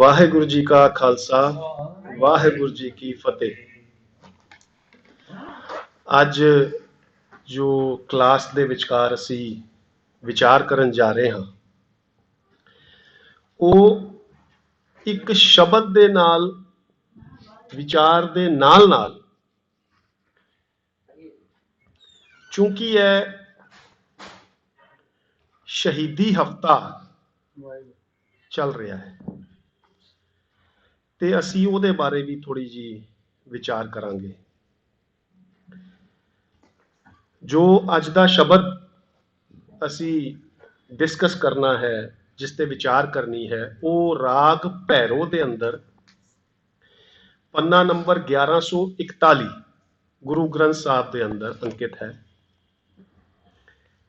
ਵਾਹਿਗੁਰੂ ਜੀ ਕਾ ਖਾਲਸਾ ਵਾਹਿਗੁਰੂ ਜੀ ਕੀ ਫਤਿਹ। ਅੱਜ ਜੋ ਕਲਾਸ ਦੇ ਵਿਚਕਾਰ ਅਸੀਂ ਵਿਚਾਰ ਕਰਨ ਜਾ ਰਹੇ ਹਾਂ ਉਹ ਇੱਕ ਸ਼ਬਦ ਦੇ ਨਾਲ ਵਿਚਾਰ ਦੇ ਨਾਲ ਨਾਲ, ਚूंकि ਇਹ ਸ਼ਹੀਦੀ ਹਫਤਾ ਚੱਲ ਰਿਹਾ ਹੈ ਤੇ ਅਸੀਂ ਉਹਦੇ ਬਾਰੇ ਵੀ ਥੋੜੀ ਜੀ ਵਿਚਾਰ ਕਰਾਂਗੇ। ਜੋ ਅੱਜ ਦਾ ਸ਼ਬਦ ਅਸੀਂ ਡਿਸਕਸ ਕਰਨਾ ਹੈ, ਜਿਸ ਤੇ ਵਿਚਾਰ ਕਰਨੀ ਹੈ, ਉਹ ਰਾਗ ਭੈਰੋ ਦੇ ਅੰਦਰ ਪੰਨਾ ਨੰਬਰ 1141 ਗੁਰੂ ਗ੍ਰੰਥ ਸਾਹਿਬ ਦੇ ਅੰਦਰ ਅੰਕਿਤ ਹੈ।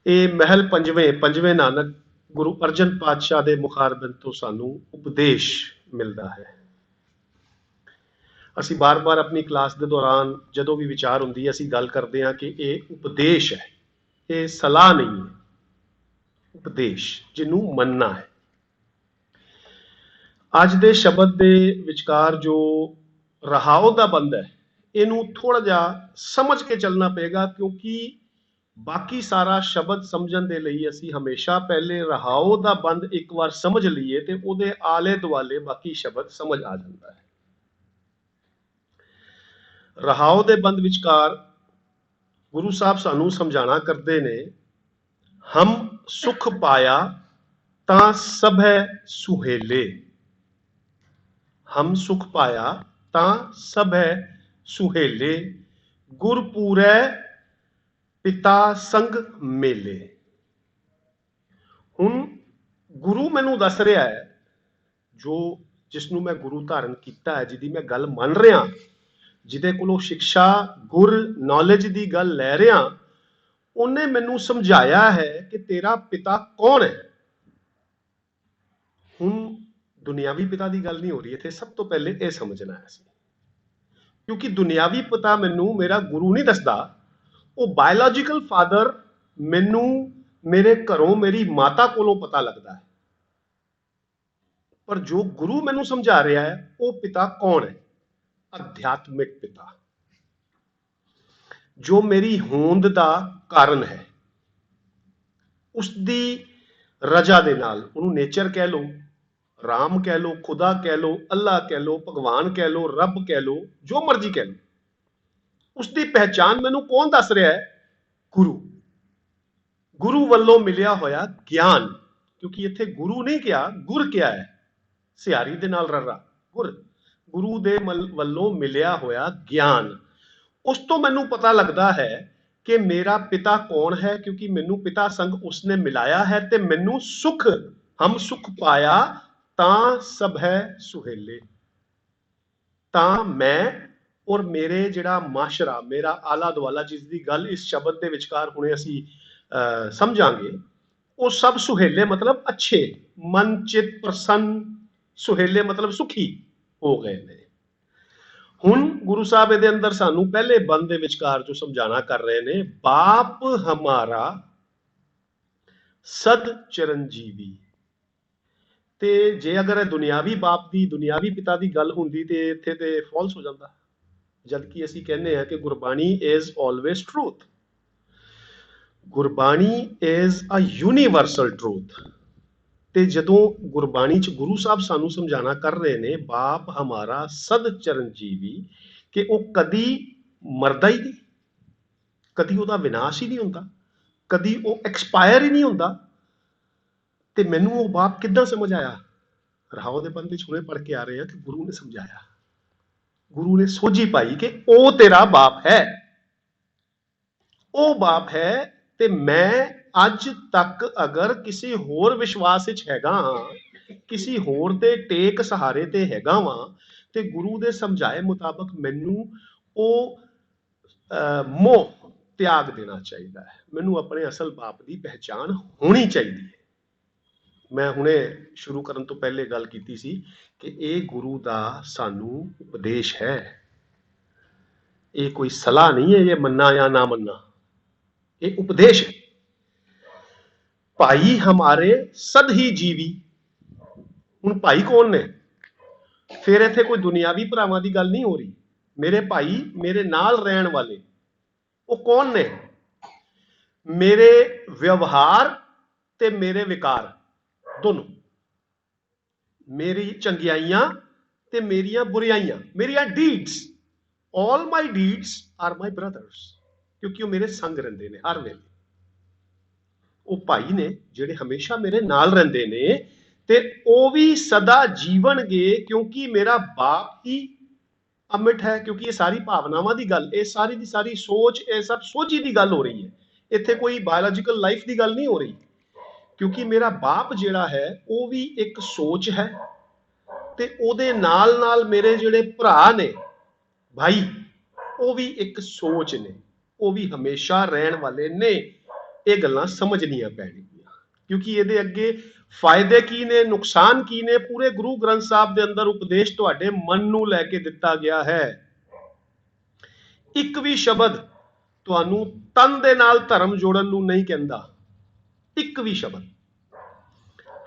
ਇਹ ਮਹਿਲ ਪੰਜਵੇਂ ਨਾਨਕ ਗੁਰੂ ਅਰਜਨ ਪਾਤਸ਼ਾਹ ਦੇ ਮੁਖਾਰਬਿੰਦ ਤੋਂ ਸਾਨੂੰ ਉਪਦੇਸ਼ ਮਿਲਦਾ ਹੈ। ਅਸੀਂ ਬਾਰ-ਬਾਰ ਆਪਣੀ ਕਲਾਸ ਦੇ ਦੌਰਾਨ ਜਦੋਂ ਵੀ ਵਿਚਾਰ ਹੁੰਦੀ ਹੈ ਅਸੀਂ ਗੱਲ ਕਰਦੇ ਹਾਂ ਕਿ ਇਹ ਉਪਦੇਸ਼ ਹੈ, ਇਹ ਸਲਾਹ ਨਹੀਂ ਹੈ, ਉਪਦੇਸ਼ ਜਿਹਨੂੰ ਮੰਨਣਾ ਹੈ। ਅੱਜ ਦੇ ਸ਼ਬਦ ਦੇ ਵਿਚਕਾਰ ਜੋ ਰਹਾਉ ਦਾ ਬੰਦ ਹੈ, ਇਹਨੂੰ ਥੋੜਾ ਜਿਹਾ ਸਮਝ ਕੇ ਚੱਲਣਾ ਪਏਗਾ, ਕਿਉਂਕਿ ਬਾਕੀ ਸਾਰਾ ਸ਼ਬਦ ਸਮਝਣ ਦੇ ਲਈ ਅਸੀਂ ਹਮੇਸ਼ਾ ਪਹਿਲੇ ਰਹਾਉ ਦਾ ਬੰਦ ਇੱਕ ਵਾਰ ਸਮਝ ਲਈਏ ਤੇ ਉਹਦੇ ਆਲੇ ਦੁਆਲੇ ਬਾਕੀ ਸ਼ਬਦ ਸਮਝ ਆ ਜਾਂਦਾ ਹੈ। ਰਹਾਉ ਦੇ ਬੰਦ ਵਿਚਕਾਰ ਗੁਰੂ ਸਾਹਿਬ ਸਾਨੂੰ ਸਮਝਾਣਾ ਕਰਦੇ ਨੇ, ਹਮ ਸੁਖ ਪਾਇਆ ਤਾਂ ਸਭੈ ਸੁਹੇਲੇ। ਹਮ ਸੁਖ ਪਾਇਆ ਤਾਂ ਸਭੈ ਸੁਹੇਲੇ, ਗੁਰਪੂਰੈ ਪਿਤਾ ਸੰਗ ਮੇਲੇ। ਹੁਣ ਗੁਰੂ ਮੈਨੂੰ ਦੱਸ ਰਿਹਾ ਹੈ, ਜਿਸ ਨੂੰ ਮੈਂ ਗੁਰੂ ਧਾਰਨ ਕੀਤਾ ਹੈ, ਜਿਹਦੀ ਮੈਂ ਗੱਲ ਮੰਨ ਰਿਹਾ, ਜਿਹਦੇ ਕੋਲੋਂ ਸਿੱਖਿਆ ਗੁਰ ਨੌਲੇਜ ਦੀ ਗੱਲ ਲੈ ਰਿਹਾ, ਉਹਨੇ ਮੈਨੂੰ ਸਮਝਾਇਆ ਹੈ ਕਿ ਤੇਰਾ ਪਿਤਾ ਕੌਣ ਹੈ। ਹੁਣ ਦੁਨਿਆਵੀ ਪਿਤਾ ਦੀ ਗੱਲ ਨਹੀਂ ਹੋ ਰਹੀ ਇੱਥੇ, ਸਭ ਤੋਂ ਪਹਿਲੇ ਇਹ ਸਮਝਣਾ ਹੈ ਸੀ, ਕਿਉਂਕਿ ਦੁਨਿਆਵੀ ਪਿਤਾ ਮੈਨੂੰ ਮੇਰਾ ਗੁਰੂ ਨਹੀਂ ਦੱਸਦਾ, ਉਹ ਬਾਇਓਲੋਜੀਕਲ ਫਾਦਰ ਮੈਨੂੰ ਮੇਰੇ ਘਰੋਂ ਮੇਰੀ ਮਾਤਾ ਕੋਲੋਂ ਪਤਾ ਲੱਗਦਾ ਹੈ। ਪਰ ਜੋ ਗੁਰੂ ਮੈਨੂੰ ਸਮਝਾ ਰਿਹਾ ਹੈ ਉਹ ਪਿਤਾ ਕੌਣ ਹੈ? ਅਧਿਆਤਮਿਕ ਪਿਤਾ, ਜੋ ਮੇਰੀ ਹੋਂਦ ਦਾ ਕਾਰਨ ਹੈ। ਉਸਦੀ ਰਜਾ ਦੇ ਨਾਲ, ਉਹਨੂੰ ਨੇਚਰ ਕਹਿ ਲਓ, ਰਾਮ ਕਹਿ ਲਓ, ਖੁਦਾ ਕਹਿ ਲਓ, ਅੱਲਾ ਕਹਿ ਲਓ, ਭਗਵਾਨ ਕਹਿ ਲਓ, ਰੱਬ ਕਹਿ ਲਓ, ਜੋ ਮਰਜ਼ੀ ਕਹਿ ਲਓ, ਉਸਦੀ ਪਹਿਚਾਨ ਮੈਨੂੰ ਕੌਣ ਦੱਸ ਰਿਹਾ ਹੈ? ਗੁਰੂ। ਗੁਰੂ ਵੱਲੋਂ ਮਿਲਿਆ ਹੋਇਆ ਗਿਆਨ, ਕਿਉਂਕਿ ਇੱਥੇ ਗੁਰੂ ਨਹੀਂ ਕਿਹਾ, ਗੁਰ ਕਿਹਾ ਹੈ, ਸਿਹਾਰੀ ਦੇ ਨਾਲ ਰਰਾ, ਗੁਰ। ਗੁਰੂ ਦੇ ਵੱਲੋਂ ਮਿਲਿਆ ਹੋਇਆ ਗਿਆਨ, ਉਸ ਤੋਂ ਮੈਨੂੰ ਪਤਾ ਲੱਗਦਾ ਹੈ ਕਿ ਮੇਰਾ ਪਿਤਾ ਕੌਣ ਹੈ, ਕਿਉਂਕਿ ਮੈਨੂੰ ਪਿਤਾ ਸੰਗ ਉਸਨੇ ਮਿਲਾਇਆ ਹੈ ਤੇ ਮੈਨੂੰ ਸੁਖ, ਹਮ ਸੁਖ ਪਾਇਆ ਤਾਂ ਸਭੈ ਸੁਹੇਲੇ। ਤਾਂ ਮੈਂ ਔਰ ਮੇਰੇ ਜਿਹੜਾ ਮਾਸ਼ਰਾ, ਮੇਰਾ ਆਲਾ ਦੁਆਲਾ, ਜਿਸ ਦੀ ਗੱਲ ਇਸ ਸ਼ਬਦ ਦੇ ਵਿਚਕਾਰ ਹੁਣੇ ਅਸੀਂ ਸਮਝਾਂਗੇ, ਉਹ ਸਭ ਸੁਹੇਲੇ ਮਤਲਬ ਅੱਛੇ, ਮਨ ਚਿਤ ਪ੍ਰਸੰਨ, ਸੁਹੇਲੇ ਮਤਲਬ ਸੁਖੀ ਹੋ ਗਏ ਨੇ। ਹੁਣ ਗੁਰੂ ਸਾਹਿਬ ਇਹਦੇ ਅੰਦਰ ਸਾਨੂੰ ਪਹਿਲੇ ਬੰਦ ਦੇ ਵਿਚਕਾਰ ਜੋ ਸਮਝਾਣਾ ਕਰ ਰਹੇ ਨੇ, ਬਾਪ ਹਮਾਰਾ ਸਦ ਚਰਨਜੀਵੀ। ਤੇ ਜੇ ਅਗਰ ਇਹ ਦੁਨਿਆਵੀ ਬਾਪ ਦੀ, ਦੁਨਿਆਵੀ ਪਿਤਾ ਦੀ ਗੱਲ ਹੁੰਦੀ ਤੇ ਇੱਥੇ ਤੇ ਫਾਲਸ ਹੋ ਜਾਂਦਾ, ਜਦਕਿ ਅਸੀਂ ਕਹਿੰਦੇ ਹਾਂ ਕਿ Gurbani is always truth. Gurbani is a universal truth. ਤੇ ਜਦੋਂ ਗੁਰਬਾਣੀ ਚ ਗੁਰੂ ਸਾਹਿਬ ਸਾਨੂੰ ਸਮਝਾਣਾ ਕਰ ਰਹੇ ਨੇ, ਬਾਪ ਹਮਾਰਾ ਸਦ ਚਰਨਜੀਵੀ, ਕਿ ਉਹ ਕਦੀ ਮਰਦਾ ਹੀ ਨਹੀਂ, ਕਦੀ ਉਹਦਾ ਵਿਨਾਸ਼ ਹੀ ਨਹੀਂ ਹੁੰਦਾ, ਕਦੀ ਉਹ ਐਕਸਪਾਇਰ ਹੀ ਨਹੀਂ ਹੁੰਦਾ, ਤੇ ਮੈਨੂੰ ਉਹ ਬਾਪ ਕਿੱਦਾਂ ਸਮਝ ਆਇਆ? ਰਹਾਉ ਦੇ ਬੰਦੇ ਹੁਣੇ ਪੜ੍ਹ ਕੇ ਆ ਰਹੇ ਆ ਕਿ ਗੁਰੂ ਨੇ ਸਮਝਾਇਆ, ਗੁਰੂ ਨੇ ਸੋਝੀ ਪਾਈ ਕਿ ਉਹ ਤੇਰਾ ਬਾਪ ਹੈ, ਉਹ ਬਾਪ ਹੈ। ਤੇ ਮੈਂ ਅੱਜ ਤੱਕ ਅਗਰ ਕਿਸੇ ਹੋਰ ਵਿਸ਼ਵਾਸ ਵਿੱਚ ਹੈਗਾ ਹਾਂ, ਕਿਸੇ ਹੋਰ ਦੇ ਟੇਕ ਸਹਾਰੇ ਤੇ ਹੈਗਾ ਵਾਂ, ਤੇ ਗੁਰੂ ਦੇ ਸਮਝਾਏ ਮੁਤਾਬਕ ਮੈਨੂੰ ਉਹ ਮੋਹ ਤਿਆਗ ਦੇਣਾ ਚਾਹੀਦਾ ਹੈ। ਮੈਨੂੰ ਆਪਣੇ ਅਸਲ ਬਾਪ ਦੀ ਪਹਿਚਾਨ ਹੋਣੀ ਚਾਹੀਦੀ ਹੈ। ਮੈਂ ਹੁਣੇ ਸ਼ੁਰੂ ਕਰਨ ਤੋਂ ਪਹਿਲੇ ਗੱਲ ਕੀਤੀ ਸੀ ਕਿ ਇਹ ਗੁਰੂ ਦਾ ਸਾਨੂੰ ਉਪਦੇਸ਼ ਹੈ, ਇਹ ਕੋਈ ਸਲਾਹ ਨਹੀਂ ਹੈ, ਇਹ ਮੰਨਾ ਜਾਂ ਨਾ ਮੰਨਾ, ਇਹ ਉਪਦੇਸ਼ ਹੈ। ਭਾਈ ਹਮਾਰੇ ਸਦ ਹੀ ਜੀਵੀ। ਹੁਣ ਭਾਈ ਕੌਣ ਨੇ? ਫਿਰ ਇੱਥੇ ਕੋਈ ਦੁਨਿਆਵੀ ਭਰਾਵਾਂ ਦੀ ਗੱਲ ਨਹੀਂ ਹੋ ਰਹੀ। ਮੇਰੇ ਭਾਈ, ਮੇਰੇ ਨਾਲ ਰਹਿਣ ਵਾਲੇ ਉਹ ਕੌਣ ਨੇ? ਮੇਰੇ ਵਿਵਹਾਰ ਤੇ ਮੇਰੇ ਵਿਕਾਰ ਦੋਨੋਂ, ਮੇਰੀ ਚੰਗਿਆਈਆਂ ਤੇ ਮੇਰੀਆਂ ਬੁਰਾਈਆਂ, ਮੇਰੀਆਂ deeds, all my deeds are my brothers, ਕਿਉਂਕਿ ਉਹ ਮੇਰੇ ਸੰਗ ਰਹਿੰਦੇ ਨੇ ਹਰ ਵੇਲੇ। ਉਹ ਭਾਈ ਨੇ ਜਿਹੜੇ ਹਮੇਸ਼ਾ ਮੇਰੇ ਨਾਲ ਰਹਿੰਦੇ ਨੇ, ਤੇ ਉਹ ਵੀ ਸਦਾ ਜੀਵਨਗੇ, ਕਿਉਂਕਿ ਮੇਰਾ ਬਾਪ ਹੀ ਅਮਿਟ ਹੈ। ਕਿਉਂਕਿ ਇਹ ਸਾਰੀ ਭਾਵਨਾਵਾਂ ਦੀ ਗੱਲ, ਇਹ ਸਾਰੀ ਦੀ ਸਾਰੀ ਸੋਚ, ਇਹ ਸਭ ਸੋਝੀ ਦੀ ਗੱਲ ਹੋ ਰਹੀ ਹੈ। ਇੱਥੇ ਕੋਈ ਬਾਇਓਲੋਜੀਕਲ ਲਾਈਫ ਦੀ ਗੱਲ ਨਹੀਂ ਹੋ ਰਹੀ, ਕਿਉਂਕਿ ਮੇਰਾ ਬਾਪ ਜਿਹੜਾ ਹੈ ਉਹ ਵੀ ਇੱਕ ਸੋਚ ਹੈ, ਤੇ ਉਹਦੇ ਨਾਲ ਨਾਲ ਮੇਰੇ ਜਿਹੜੇ ਭਰਾ ਨੇ, ਭਾਈ, ਉਹ ਵੀ ਇੱਕ ਸੋਚ ਨੇ, ਉਹ ਵੀ ਹਮੇਸ਼ਾ ਰਹਿਣ ਵਾਲੇ ਨੇ। ਇਹ ਗੱਲਾਂ ਸਮਝਣੀਆਂ ਪੈਣਗੀਆਂ, ਕਿਉਂਕਿ ਇਹਦੇ ਅੱਗੇ ਫਾਇਦੇ ਕੀ ਨੇ, ਨੁਕਸਾਨ ਕੀ ਨੇ, ਪੂਰੇ ਗੁਰੂ ਗ੍ਰੰਥ ਸਾਹਿਬ ਦੇ ਅੰਦਰ ਉਪਦੇਸ਼ ਤੁਹਾਡੇ ਮਨ ਨੂੰ ਲੈ ਕੇ ਦਿੱਤਾ ਗਿਆ ਹੈ। ਇੱਕ ਵੀ ਸ਼ਬਦ ਤੁਹਾਨੂੰ ਤਨ ਦੇ ਨਾਲ ਧਰਮ ਜੋੜਨ ਨੂੰ ਨਹੀਂ ਕਹਿੰਦਾ, ਇੱਕ ਵੀ ਸ਼ਬਦ।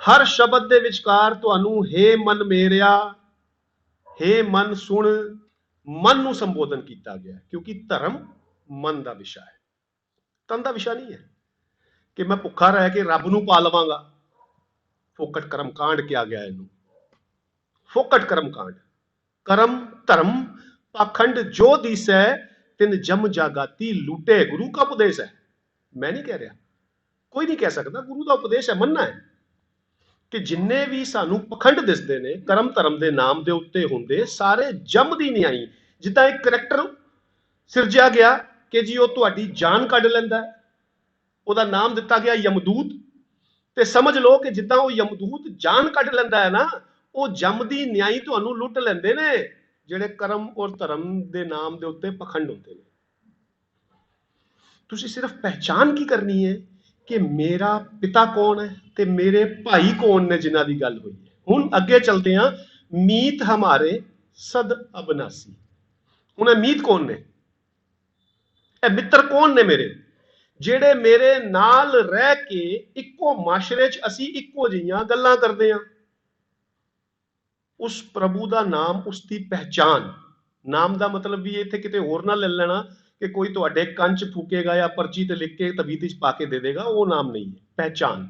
ਹਰ ਸ਼ਬਦ ਦੇ ਵਿਚਕਾਰ ਤੁਹਾਨੂੰ ਹੇ ਮਨ ਮੇਰਿਆ, ਹੇ ਮਨ ਸੁਣ, ਮਨ ਨੂੰ ਸੰਬੋਧਨ ਕੀਤਾ ਗਿਆ, ਕਿਉਂਕਿ ਧਰਮ ਮਨ ਦਾ ਵਿਸ਼ਾ ਹੈ, ਤਨ ਦਾ ਵਿਸ਼ਾ ਨਹੀਂ ਹੈ ਕਿ ਮੈਂ ਭੁੱਖਾ ਰਹਿ ਕੇ ਰੱਬ ਨੂੰ ਪਾ ਲਵਾਂਗਾ। ਫੋਕਟ ਕਰਮ ਕਾਂਡ ਕਿਹਾ ਗਿਆ ਇਹਨੂੰ, ਫੋਕਟ ਕਰਮ ਕਾਂਡ। ਕਰਮ ਧਰਮ ਪਾਖੰਡ ਜੋ ਦਿਸੈ ਤਿਨ ਜਮ ਜਾਗਾਤੀ ਲੂਟੇ, ਗੁਰੂ का उपदेश है, मैं नहीं कह रहा, कोई नहीं कह सकता, गुरु का उपदेश है। ਮੰਨਣਾ ਹੈ ਕਿ ਜਿੰਨੇ ਵੀ ਸਾਨੂੰ ਪਖੰਡ ਦਿਸਦੇ ਨੇ ਕਰਮ ਧਰਮ ਦੇ ਨਾਮ ਦੇ ਉੱਤੇ ਹੁੰਦੇ, ਸਾਰੇ ਜਮ ਦੀ ਨਿਆਈ। ਜਿੱਦਾਂ ਇੱਕ ਕਰੈਕਟਰ ਸਿਰਜਿਆ ਗਿਆ ਕਿ ਜੀ ਉਹ ਤੁਹਾਡੀ ਜਾਨ ਕੱਢ ਲੈਂਦਾ, ਉਹਦਾ ਨਾਮ ਦਿੱਤਾ ਗਿਆ ਯਮਦੂਤ। ਤੇ ਸਮਝ ਲਓ ਕਿ ਜਿੱਦਾਂ ਉਹ ਯਮਦੂਤ ਜਾਨ ਕੱਢ ਲੈਂਦਾ ਹੈ ਨਾ, ਉਹ ਜਮ ਦੀ ਨਿਆਈ ਤੁਹਾਨੂੰ ਲੁੱਟ ਲੈਂਦੇ ਨੇ ਜਿਹੜੇ ਕਰਮ ਔਰ ਧਰਮ ਦੇ ਨਾਮ ਦੇ ਉੱਤੇ ਪਖੰਡ ਹੁੰਦੇ ਨੇ। ਤੁਸੀਂ ਸਿਰਫ ਪਹਿਚਾਨ ਕੀ ਕਰਨੀ ਹੈ ਕਿ ਮੇਰਾ ਪਿਤਾ ਕੌਣ ਹੈ ਤੇ ਮੇਰੇ ਭਾਈ ਕੌਣ ਨੇ ਜਿਨ੍ਹਾਂ ਦੀ ਗੱਲ ਹੋਈ ਹੈ। ਹੁਣ ਅੱਗੇ ਚਲਦੇ ਹਾਂ। ਮੀਤ ਹਮਾਰੇ ਸਦ ਅਬਨਾਸੀ। ਹੁਣ ਇਹ ਮੀਤ ਕੌਣ ਨੇ? ਇਹ ਮਿੱਤਰ ਕੌਣ ਨੇ ਮੇਰੇ, ਜਿਹੜੇ ਮੇਰੇ ਨਾਲ ਰਹਿ ਕੇ ਇੱਕੋ ਮਾਸ਼ਰੇ 'ਚ ਅਸੀਂ ਇੱਕੋ ਜਿਹੀਆਂ ਗੱਲਾਂ ਕਰਦੇ ਹਾਂ। ਉਸ ਪ੍ਰਭੂ ਦਾ ਨਾਮ, ਉਸ ਦੀ ਪਹਿਚਾਨ। ਨਾਮ ਦਾ ਮਤਲਬ ਵੀ ਇੱਥੇ ਕਿਤੇ ਹੋਰ ਨਾ ਲੈ ਲੈਣਾ ਕਿ ਕੋਈ ਤੁਹਾਡੇ ਕੰਨ 'ਚ ਫੂਕੇਗਾ ਜਾਂ ਪਰਚੀ ਤੇ ਲਿਖ ਕੇ ਤਵੀਤ 'ਚ ਪਾ ਕੇ ਦੇ ਦੇਗਾ, ਉਹ ਨਾਮ ਨਹੀਂ ਹੈ। ਪਹਿਚਾਨ।